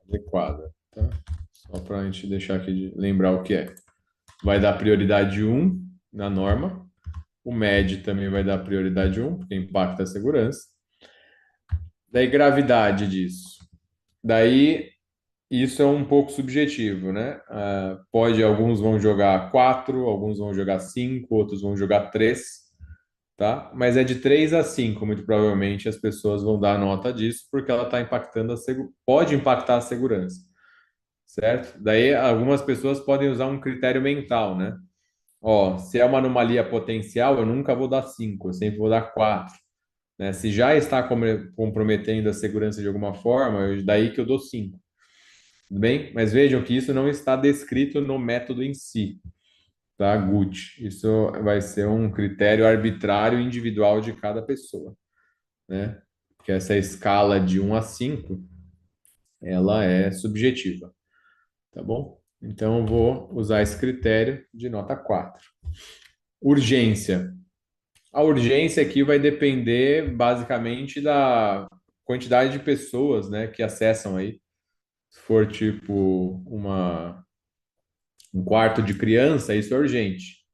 adequada, tá? Só para a gente deixar aqui de lembrar o que é. Vai dar prioridade 1 na norma. O MED também vai dar prioridade 1, porque impacta a segurança. Daí, gravidade disso. Daí, isso é um pouco subjetivo, né? Alguns vão jogar 4, alguns vão jogar 5, outros vão jogar 3, tá? Mas é de 3 a 5, muito provavelmente as pessoas vão dar nota disso, porque ela está impactando pode impactar a segurança, certo? Daí, algumas pessoas podem usar um critério mental, né? Ó, se é uma anomalia potencial, eu nunca vou dar 5, eu sempre vou dar 4, né? Se já está comprometendo a segurança de alguma forma, daí que eu dou 5. Tudo bem? Mas vejam que isso não está descrito no método em si, tá? GUT. Isso vai ser um critério arbitrário individual de cada pessoa, né? Porque essa escala de 1 a 5, ela é subjetiva, tá bom? Então, eu vou usar esse critério de nota 4. Urgência. A urgência aqui vai depender basicamente da quantidade de pessoas, né, que acessam aí. Se for tipo um quarto de criança, isso é urgente.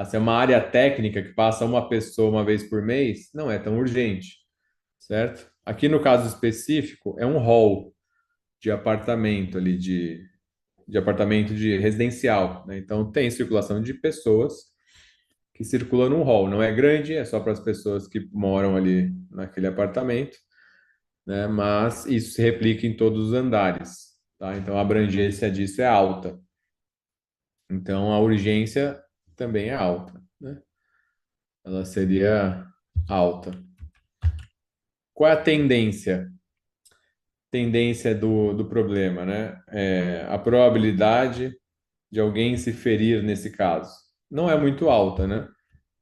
Se é uma área técnica que passa uma pessoa uma vez por mês, não é tão urgente, certo? Aqui no caso específico, é um hall de apartamento ali, de apartamento de residencial, né? Então tem circulação de pessoas que circulam num hall. Não é grande, é só para as pessoas que moram ali naquele apartamento, né? Mas isso se replica em todos os andares, tá? Então a abrangência disso é alta. Então a urgência também é alta, né? Ela seria alta. Qual é a tendência? Tendência do problema, né? A probabilidade de alguém se ferir nesse caso não é muito alta, né?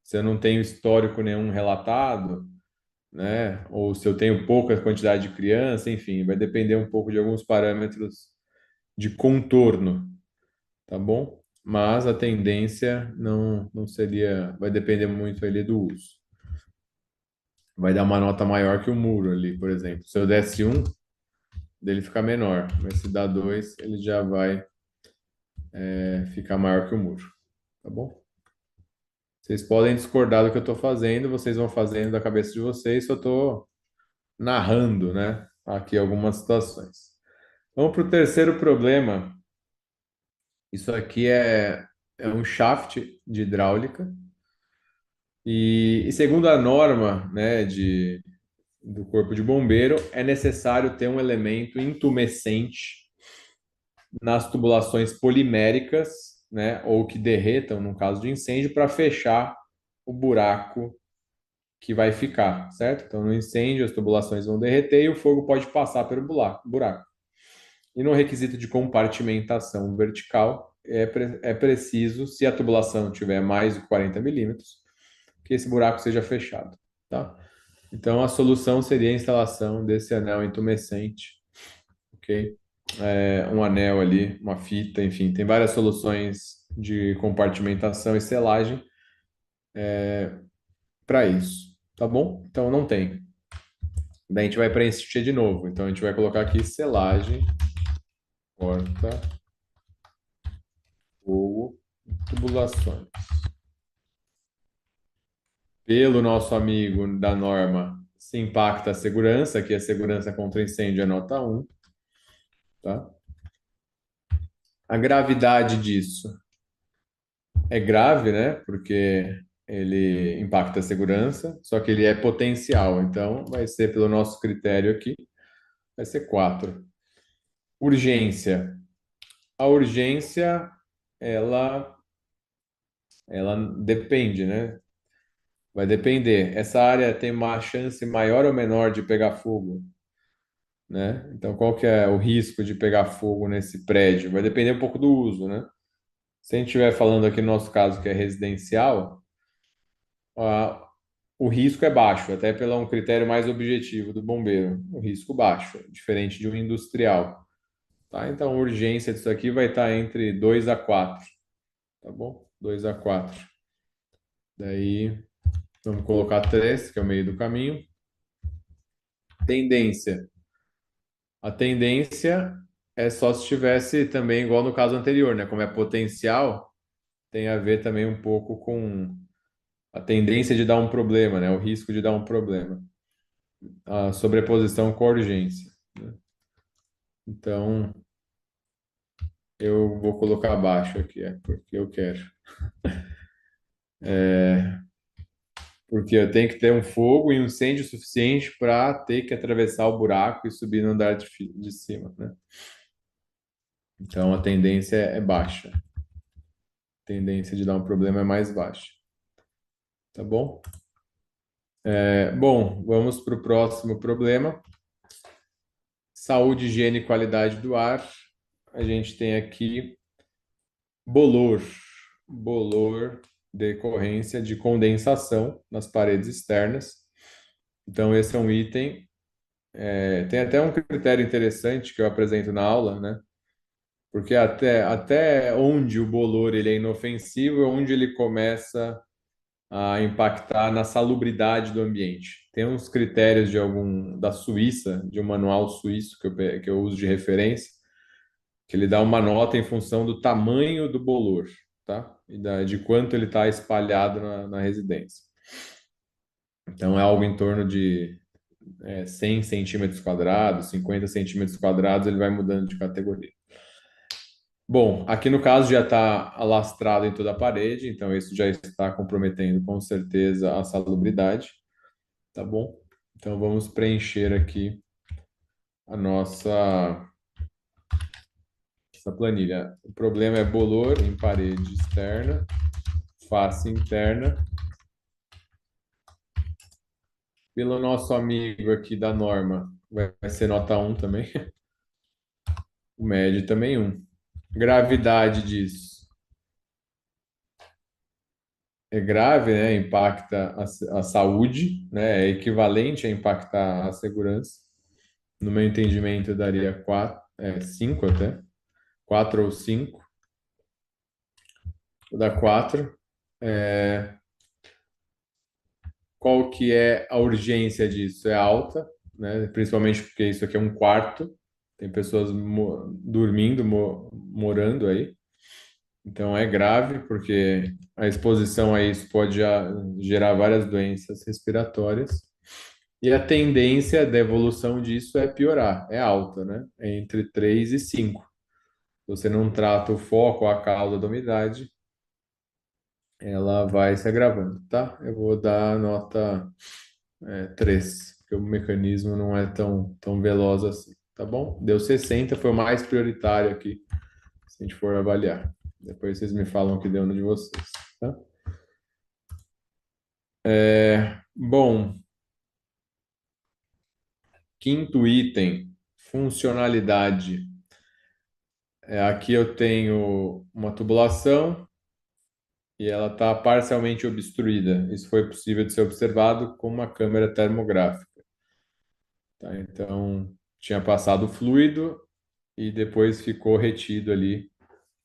Se eu não tenho histórico nenhum relatado, né? Ou se eu tenho pouca quantidade de criança, enfim, vai depender um pouco de alguns parâmetros de contorno, tá bom? Mas a tendência não seria, vai depender muito ali do uso. vai dar uma nota maior que o muro ali, por exemplo. Se eu desse um, dele fica menor, mas se dá dois, ele já vai ficar maior que o muro, tá bom? Vocês podem discordar do que eu estou fazendo, vocês vão fazendo da cabeça de vocês, só estou narrando, né? Aqui algumas situações. Vamos para o terceiro problema. Isso aqui é um shaft de hidráulica e segundo a norma, né, do Corpo de Bombeiro, é necessário ter um elemento intumescente nas tubulações poliméricas, né, ou que derretam no caso de incêndio, para fechar o buraco que vai ficar, certo? Então, no incêndio, as tubulações vão derreter e o fogo pode passar pelo buraco. E no requisito de compartimentação vertical, é preciso, se a tubulação tiver mais de 40 milímetros, que esse buraco seja fechado, tá? Então, a solução seria a instalação desse anel intumescente, ok? Um anel ali, uma fita, enfim, tem várias soluções de compartimentação e selagem para isso, tá bom? Então, não tem. Daí a gente vai preencher de novo. Então, a gente vai colocar aqui selagem, porta, fogo, tubulações. Pelo nosso amigo da norma, se impacta a segurança, que a segurança contra incêndio é nota 1, tá? A gravidade disso é grave, né? Porque ele impacta a segurança, só que ele é potencial, então vai ser pelo nosso critério aqui, vai ser 4. Urgência. A urgência, ela, ela depende, né? Vai depender. Essa área tem uma chance maior ou menor de pegar fogo, né? Então, qual que é o risco de pegar fogo nesse prédio? Vai depender um pouco do uso, né? Se a gente estiver falando aqui no nosso caso que é residencial, a- o risco é baixo, até pelo um critério mais objetivo do bombeiro. O risco baixo, diferente de um industrial, tá? Então, a urgência disso aqui vai estar entre 2 a 4, tá bom? 2 a 4. Daí, vamos colocar 3, que é o meio do caminho. Tendência. A tendência é só se tivesse também, igual no caso anterior, né? Como é potencial, tem a ver também um pouco com a tendência de dar um problema, né? O risco de dar um problema. A sobreposição com a urgência, né? Então, eu vou colocar abaixo aqui, porque eu quero. Porque eu tenho que ter um fogo e um incêndio suficiente para ter que atravessar o buraco e subir no andar de cima, né? Então, a tendência é baixa. A tendência de dar um problema é mais baixa. Tá bom? Bom, vamos para o próximo problema. Saúde, higiene e qualidade do ar. A gente tem aqui bolor. Bolor, decorrência de condensação nas paredes externas. Então, esse é um item. Tem até um critério interessante que eu apresento na aula, né? Porque até onde o bolor ele é inofensivo é onde ele começa a impactar na salubridade do ambiente. Tem uns critérios da Suíça, de um manual suíço que eu uso de referência, que ele dá uma nota em função do tamanho do bolor, tá? De quanto ele está espalhado na residência. Então é algo em torno de 100 centímetros quadrados, 50 centímetros quadrados, ele vai mudando de categoria. Bom, aqui no caso já está alastrado em toda a parede, então isso já está comprometendo com certeza a salubridade. Tá bom? Então vamos preencher aqui a nossa essa planilha. O problema é bolor em parede externa, face interna. Pelo nosso amigo aqui da norma, vai ser nota 1 também. O médio também 1. Gravidade disso é grave, né? Impacta a saúde, né? É equivalente a impactar a segurança. No meu entendimento, eu daria 4, 5 até. 4 ou 5. Vou dar 4. qual que é a urgência disso? É alta, né? Principalmente porque isso aqui é um quarto, tem pessoas dormindo, morando aí. Então é grave, porque a exposição a isso pode gerar várias doenças respiratórias. E a tendência da evolução disso é piorar, é alta, né? É entre 3 e 5. Se você não trata o foco ou a causa da umidade, ela vai se agravando, tá? Eu vou dar nota 3, porque o mecanismo não é tão veloz assim, tá bom? Deu 60, foi o mais prioritário aqui, se a gente for avaliar. Depois vocês me falam o que deu no de vocês, tá? Bom, quinto item, funcionalidade. Aqui eu tenho uma tubulação e ela está parcialmente obstruída. Isso foi possível de ser observado com uma câmera termográfica, tá? Então, tinha passado fluido e depois ficou retido ali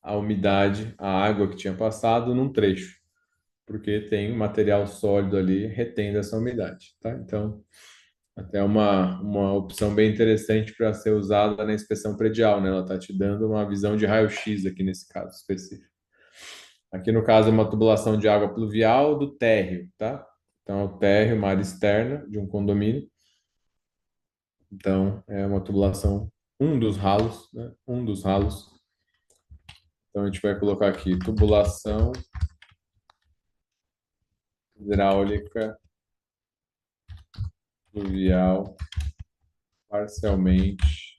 a umidade, a água que tinha passado num trecho, porque tem um material sólido ali retendo essa umidade, tá? Então, até uma opção bem interessante para ser usada na inspeção predial, né? Ela está te dando uma visão de raio-x aqui nesse caso específico. Aqui no caso é uma tubulação de água pluvial do térreo, tá? Então, é o térreo, uma área externa de um condomínio. Então, é uma tubulação, um dos ralos, né? Um dos ralos. Então, a gente vai colocar aqui tubulação hidráulica pluvial parcialmente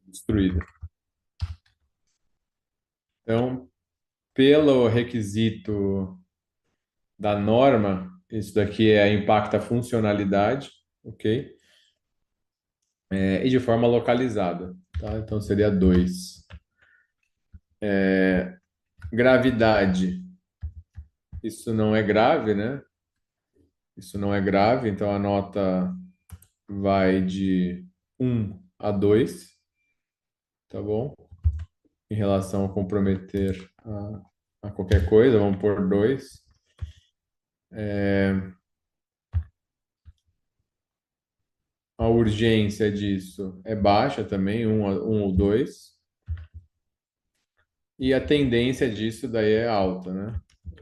destruída. Então, pelo requisito da norma, isso daqui impacta a funcionalidade, ok? E de forma localizada, tá? Então seria 2. Gravidade, isso não é grave, né? Isso não é grave, então a nota vai de 1 a 2, tá bom? Em relação a comprometer a qualquer coisa, vamos por 2. A urgência disso é baixa também, 1 ou 2. E a tendência disso daí é alta, né?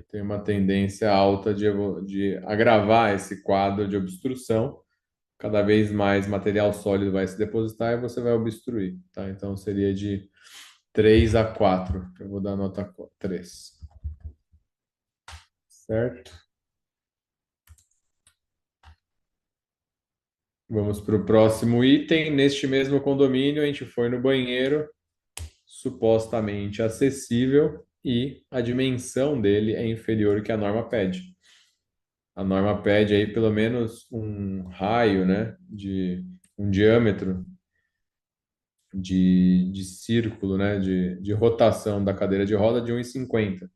Tem uma tendência alta de agravar esse quadro de obstrução. Cada vez mais material sólido vai se depositar e você vai obstruir, tá? Então seria de 3 a 4. Eu vou dar nota 3, certo? Vamos para o próximo item. Neste mesmo condomínio, a gente foi no banheiro, supostamente acessível, e a dimensão dele é inferior que a norma pede. A norma pede aí pelo menos um raio, né, de um diâmetro de círculo, né, de rotação da cadeira de roda de 1,50,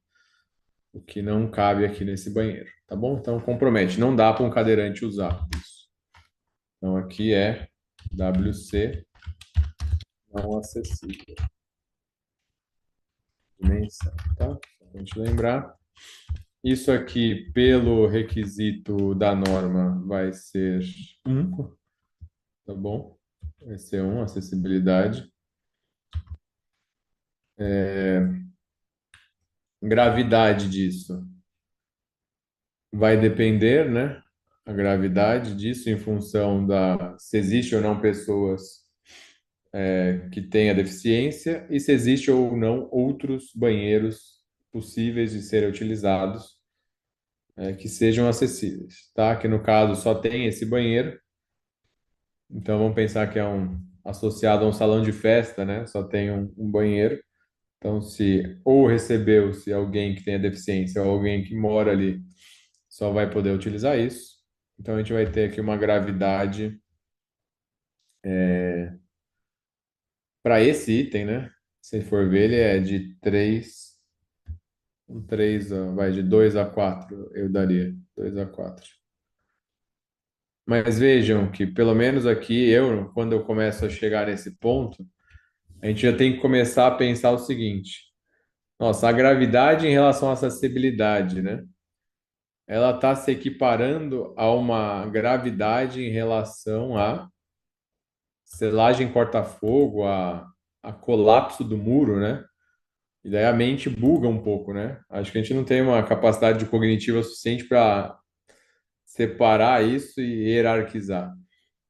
o que não cabe aqui nesse banheiro, tá bom? Então compromete, não dá para um cadeirante usar isso. Então aqui é WC não acessível. Dimensão, tá? Só pra gente lembrar. Isso aqui, pelo requisito da norma, vai ser 1, tá bom? Vai ser 1, acessibilidade. Gravidade disso vai depender, né? A gravidade disso em função se existe ou não pessoas que têm a deficiência e se existe ou não outros banheiros possíveis de serem utilizados que sejam acessíveis, tá? Que no caso só tem esse banheiro, então vamos pensar que é associado a um salão de festa, né? Só tem um banheiro. Então, se ou recebeu-se alguém que tenha deficiência ou alguém que mora ali, só vai poder utilizar isso. Então, a gente vai ter aqui uma gravidade para esse item, né? Se for ver, ele é de 3, vai de 2 a 4, eu daria 2 a 4. Mas vejam que, pelo menos aqui, quando eu começo a chegar nesse ponto, a gente já tem que começar a pensar o seguinte: nossa, a gravidade em relação à acessibilidade, né? ela está se equiparando a uma gravidade em relação à selagem corta-fogo, a colapso do muro, né? E daí a mente buga um pouco, né? Acho que a gente não tem uma capacidade de cognitiva suficiente para separar isso e hierarquizar.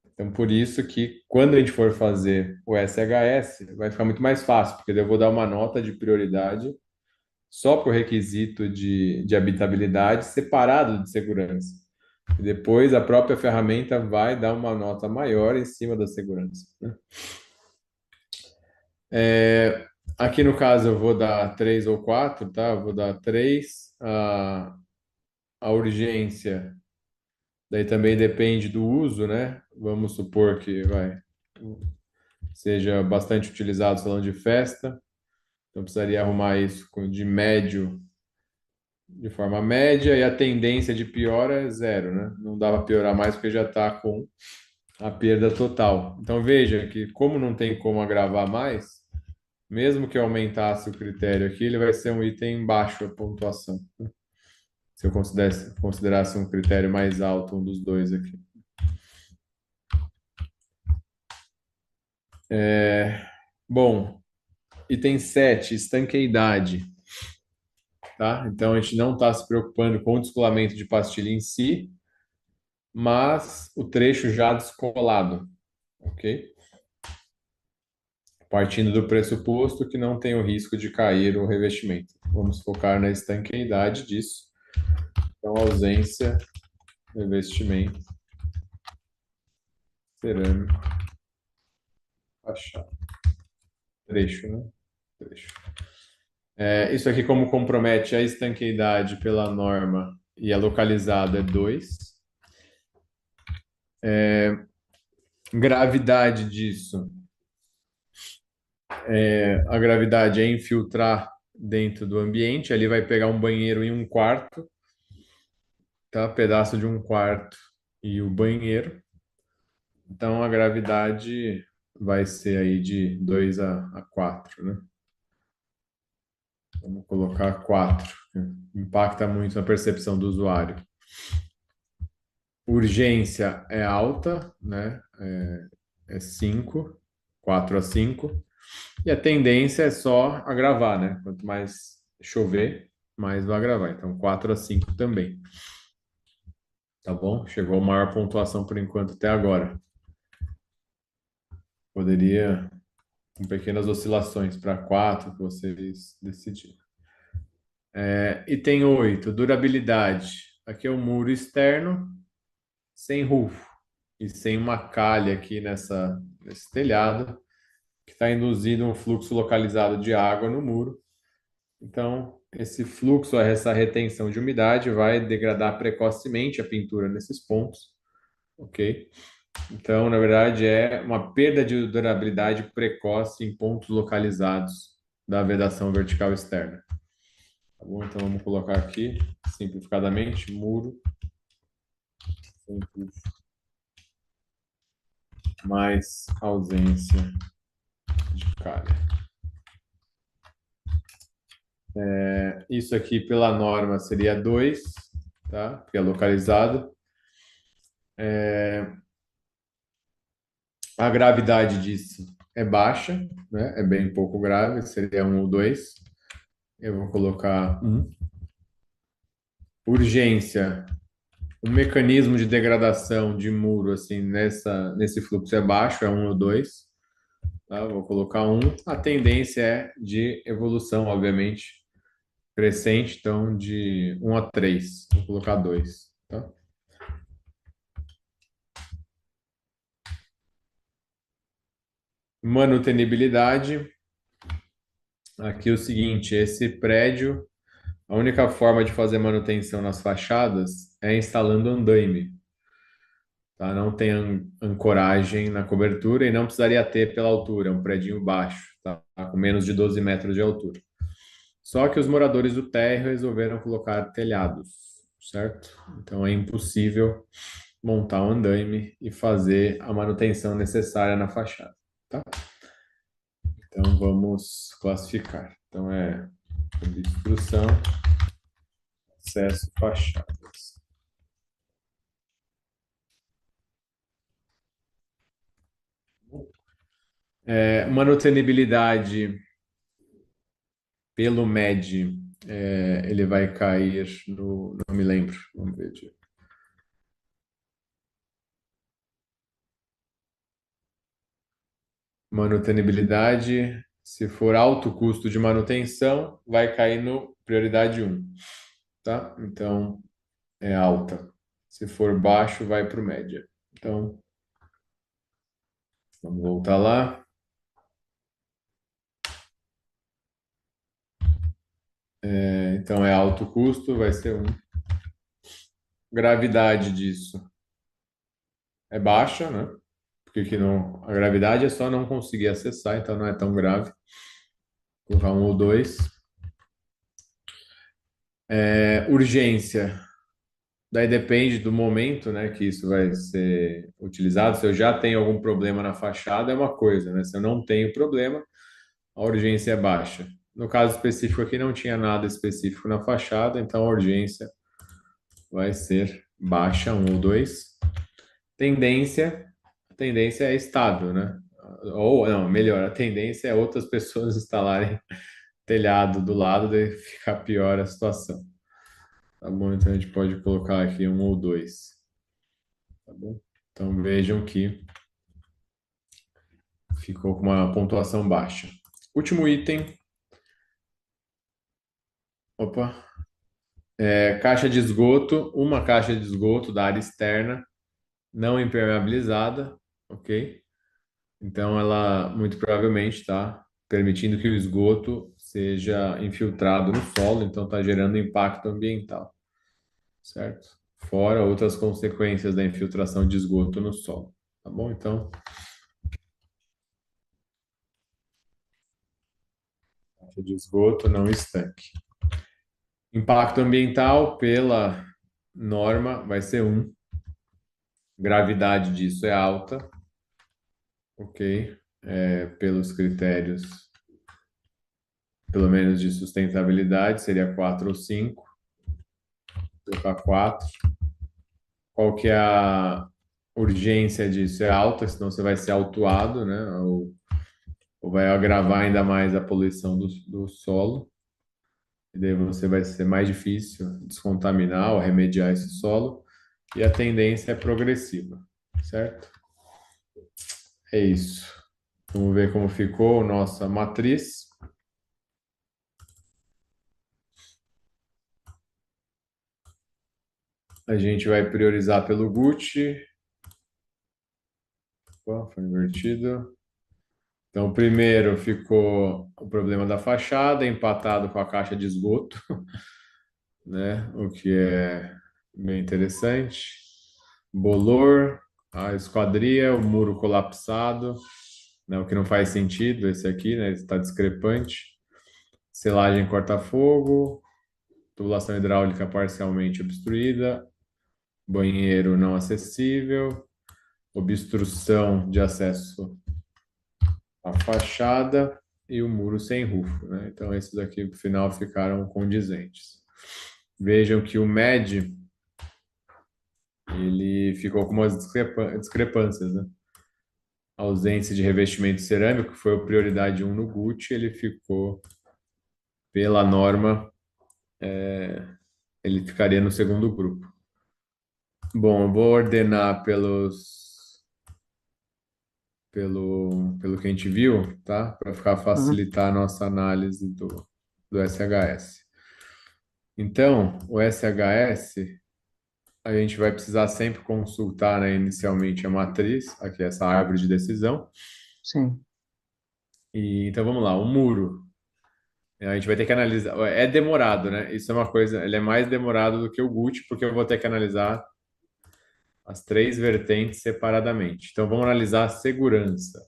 Então, por isso que quando a gente for fazer o SHS, vai ficar muito mais fácil, porque daí eu vou dar uma nota de prioridade só para o requisito de habitabilidade separado de segurança. E depois a própria ferramenta vai dar uma nota maior em cima da segurança, né? Aqui no caso eu vou dar 3 ou 4, tá? Eu vou dar 3. A urgência, daí também depende do uso, né? Vamos supor que seja bastante utilizado o salão de festa, então precisaria arrumar isso de médio, de forma média, e a tendência de pior é zero, né? Não dá para piorar mais porque já está com a perda total. Então veja que como não tem como agravar mais, mesmo que eu aumentasse o critério aqui, ele vai ser um item baixo a pontuação. Se eu considerasse um critério mais alto, um dos dois aqui. Bom, item 7, estanqueidade. Tá? Então a gente não está se preocupando com o descolamento de pastilha em si, mas o trecho já descolado, ok? Partindo do pressuposto que não tem o risco de cair o revestimento. Vamos focar na estanqueidade disso. Então, ausência, revestimento, cerâmico, fachada. Trecho, né? Trecho. Isso aqui, como compromete a estanqueidade pela norma e é localizado, é 2. Gravidade disso. A gravidade é infiltrar dentro do ambiente. Ali vai pegar um banheiro em um quarto, tá? Pedaço de um quarto e o banheiro. Então a gravidade vai ser aí de 2 a 4, né? Vamos colocar 4. Impacta muito na percepção do usuário. Urgência é alta, né? É 5, 4 a 5. E a tendência é só agravar, né? Quanto mais chover, mais vai agravar. Então, 4 a 5 também. Tá bom? Chegou a maior pontuação por enquanto até agora. Poderia, com pequenas oscilações para 4, que vocês decidirem. Item 8, durabilidade. Aqui é o muro externo, sem roof e sem uma calha aqui nesse telhado, que está induzindo um fluxo localizado de água no muro. Então, esse fluxo, essa retenção de umidade vai degradar precocemente a pintura nesses pontos, ok? Então, na verdade, é uma perda de durabilidade precoce em pontos localizados da vedação vertical externa. Tá bom? Então, vamos colocar aqui, simplificadamente, muro simples, mais ausência de calha. Isso aqui, pela norma, seria 2, tá? Porque é localizado. A gravidade disso é baixa, né? É bem pouco grave, seria 1 ou 2. Eu vou colocar 1. Urgência, o mecanismo de degradação de muro assim nesse fluxo é baixo, é 1 ou 2. Tá? Vou colocar 1. A tendência é de evolução, obviamente, crescente, então de 1 a 3. Vou colocar 2. Tá? Manutenibilidade. Aqui é o seguinte, esse prédio, a única forma de fazer manutenção nas fachadas é instalando andaime. Tá? Não tem ancoragem na cobertura e não precisaria ter pela altura, é um predinho baixo, tá? Com menos de 12 metros de altura. Só que os moradores do térreo resolveram colocar telhados, certo? Então é impossível montar um andaime e fazer a manutenção necessária na fachada, tá? Então vamos classificar. Então é obstrução, acesso fachadas. Manutenibilidade pelo MED, ele vai cair no. Não me lembro. Vamos ver aqui. Manutenibilidade, se for alto custo de manutenção, vai cair no prioridade 1, tá? Então, é alta. Se for baixo, vai para o média. Então, vamos voltar lá. Então, é alto custo, vai ser 1. Gravidade disso é baixa, né? Porque que não, a gravidade é só não conseguir acessar, então não é tão grave. Vou colocar 1 ou 2. Urgência. Daí depende do momento, né, que isso vai ser utilizado. Se eu já tenho algum problema na fachada, é uma coisa, né? Se eu não tenho problema, a urgência é baixa. No caso específico aqui, não tinha nada específico na fachada, então a urgência vai ser baixa, 1 ou 2. A tendência é estável, né? Ou, não, melhor, a tendência é outras pessoas instalarem telhado do lado e ficar pior a situação. Tá bom? Então a gente pode colocar aqui 1 ou 2. Tá bom? Então vejam que ficou com uma pontuação baixa. Último item. Opa. Caixa de esgoto. Uma caixa de esgoto da área externa não impermeabilizada. Ok? Então ela muito provavelmente está permitindo que o esgoto seja infiltrado no solo, então está gerando impacto ambiental. Certo? Fora outras consequências da infiltração de esgoto no solo. Tá bom? Então, caixa de esgoto não estanque. Impacto ambiental pela norma vai ser 1. Gravidade disso é alta. Ok. Pelos critérios, pelo menos de sustentabilidade, seria 4 ou 5. Vou colocar 4. Qual que é a urgência disso? É alta, senão você vai ser autuado, né? Ou vai agravar ainda mais a poluição do solo. E daí você vai ser mais difícil descontaminar ou remediar esse solo. E a tendência é progressiva, certo? É isso. Vamos ver como ficou nossa matriz. A gente vai priorizar pelo Gucci. Opa, foi invertido. Então, primeiro ficou o problema da fachada, empatado com a caixa de esgoto, né? O que é bem interessante. Bolor, a esquadria, o muro colapsado, né? O que não faz sentido, esse aqui, né? Está discrepante. Selagem corta-fogo, tubulação hidráulica parcialmente obstruída, banheiro não acessível, obstrução de acesso à fachada e o muro sem rufo, né? Então, esses aqui, no final, ficaram condizentes. Vejam que o MED, ele ficou com umas discrepâncias, né? A ausência de revestimento cerâmico, que foi a prioridade 1 no Gucci, ele ficou pela norma, ele ficaria no segundo grupo. Bom, eu vou ordenar pelo que a gente viu, tá? Para Uhum. facilitar a nossa análise do SHS. Então, o SHS, a gente vai precisar sempre consultar, né, inicialmente a matriz, aqui essa árvore de decisão. Sim, Então vamos lá, o muro. A gente vai ter que analisar. É demorado, né? Isso é uma coisa, ele é mais demorado do que o Gucci, porque eu vou ter que analisar as 3 vertentes separadamente. Então vamos analisar a segurança. O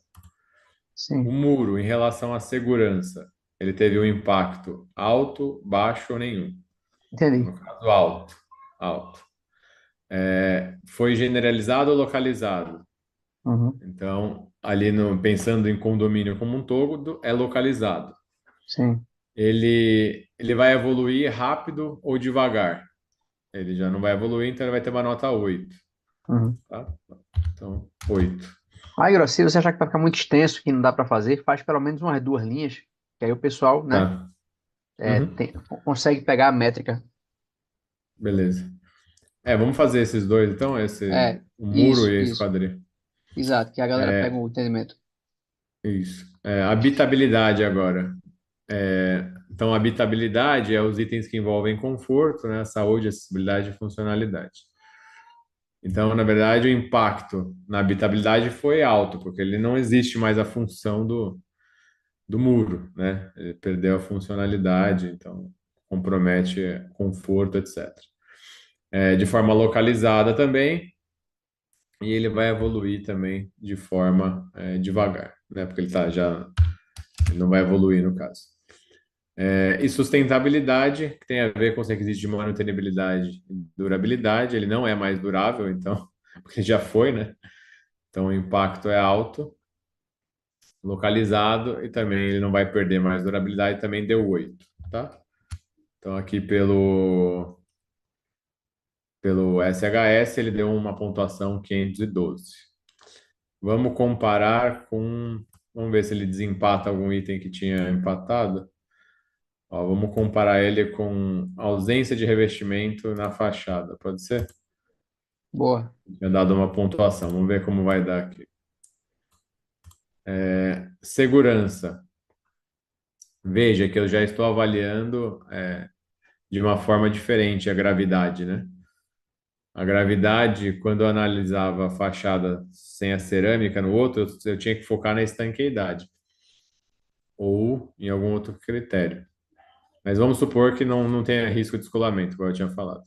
sim. muro, em relação à segurança, ele teve um impacto alto, baixo ou nenhum? No Entendi. caso, alto. Alto. Foi generalizado ou localizado? Uhum. Então, ali no, pensando em condomínio como um todo, é localizado. Sim. Ele vai evoluir rápido ou devagar? ele já não vai evoluir, então ele vai ter uma nota 8, Uhum. tá? Então, 8. Aí, Gross, se você achar que vai ficar muito extenso, que não dá para fazer, faz pelo menos umas duas linhas, que aí o pessoal, né, Tá. Uhum. consegue pegar a métrica. Beleza. Vamos fazer esses dois, então, É, o muro isso, e a isso. esquadria. Exato, que a galera pega o entendimento. Isso. Habitabilidade agora. Então, habitabilidade é os itens que envolvem conforto, né, saúde, acessibilidade e funcionalidade. Então, na verdade, o impacto na habitabilidade foi alto, porque ele não existe mais a função do muro, né? Ele perdeu a funcionalidade, então compromete conforto, etc. De forma localizada também, e ele vai evoluir também de forma devagar, né? Porque ele não vai evoluir no caso. E sustentabilidade, que tem a ver com os requisitos de manutenibilidade e durabilidade, ele não é mais durável, então, porque já foi, né? Então o impacto é alto, localizado, e também ele não vai perder mais durabilidade, também deu 8, tá? Então aqui pelo SHS ele deu uma pontuação 512. Vamos comparar com. Vamos ver se ele desempata algum item que tinha empatado. Ó, vamos comparar ele com ausência de revestimento na fachada, pode ser? Boa. Tinha dado uma pontuação, vamos ver como vai dar aqui. Segurança. Veja que eu já estou avaliando de uma forma diferente a gravidade, né? A gravidade, quando eu analisava a fachada sem a cerâmica no outro, eu tinha que focar na estanqueidade ou em algum outro critério. Mas vamos supor que não tenha risco de descolamento, como eu tinha falado.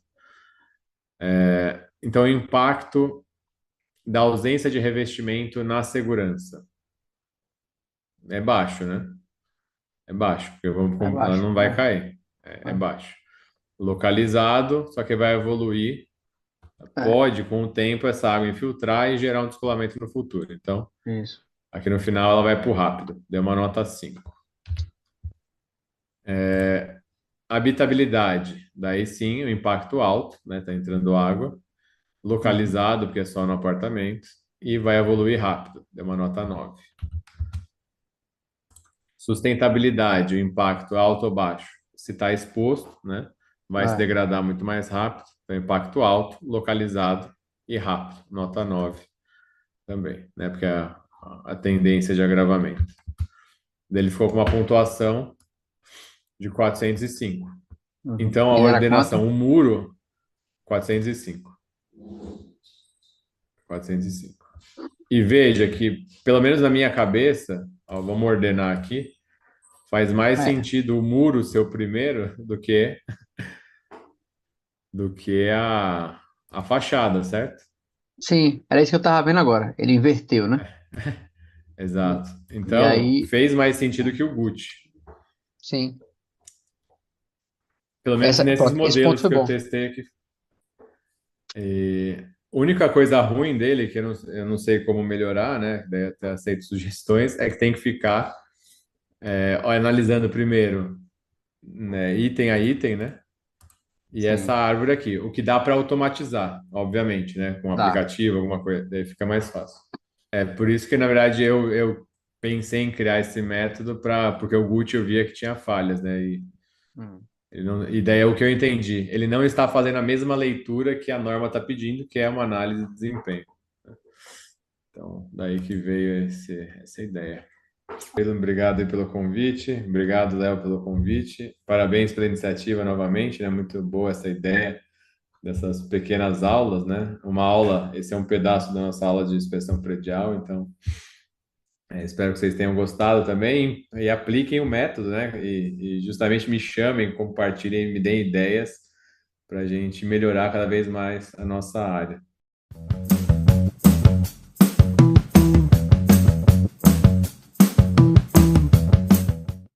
Então, o impacto da ausência de revestimento na segurança é baixo, né? É baixo, porque É ela baixo. não vai É, cair. É baixo. Localizado, só que vai evoluir. Pode, com o tempo, essa água infiltrar e gerar um descolamento no futuro. Então, isso. aqui no final ela vai para o rápido. Deu uma nota 5. Habitabilidade. Daí sim, o impacto alto, né? Tá entrando água. Uhum. Localizado, porque é só no apartamento. E vai evoluir rápido. Deu uma nota 9. Sustentabilidade, o impacto alto ou baixo. Se está exposto, né? Vai se É, degradar muito mais rápido. Então, impacto alto, localizado e rápido. Nota 9 também, né? Porque a tendência de agravamento. Ele ficou com uma pontuação de 405. uhum. Então, a E era ordenação, quanto? o muro, 405. 405. E veja que, pelo menos na minha cabeça, ó, vamos ordenar aqui, faz mais É, sentido o muro ser o primeiro do que a fachada, certo? sim, era isso que eu tava vendo agora. Ele inverteu, né? Exato. E Então, aí, fez mais sentido que o Gucci. sim. Pelo menos nesses Pronto, esse ponto modelos foi que eu bom. testei aqui. E a única coisa ruim dele, que eu não sei como melhorar, né? Daí eu até aceito sugestões, é que tem que ficar analisando primeiro, né, item a item, né? E essa Sim, árvore aqui, o que dá para automatizar, obviamente, né? Com um dá. aplicativo, alguma coisa, daí fica mais fácil. Por isso que, na verdade, eu pensei em criar esse método porque o Gucci eu via que tinha falhas, né? Hum. E daí é o que eu entendi. Ele não está fazendo a mesma leitura que a norma está pedindo, que é uma análise de desempenho. Então, daí que veio essa ideia. Pedro, obrigado aí pelo convite. Obrigado, Léo, pelo convite. Parabéns pela iniciativa novamente, né? Muito boa essa ideia dessas pequenas aulas, né? Uma aula, esse é um pedaço da nossa aula de inspeção predial, então espero que vocês tenham gostado também e apliquem o método, né? E justamente me chamem, compartilhem, me deem ideias para a gente melhorar cada vez mais a nossa área.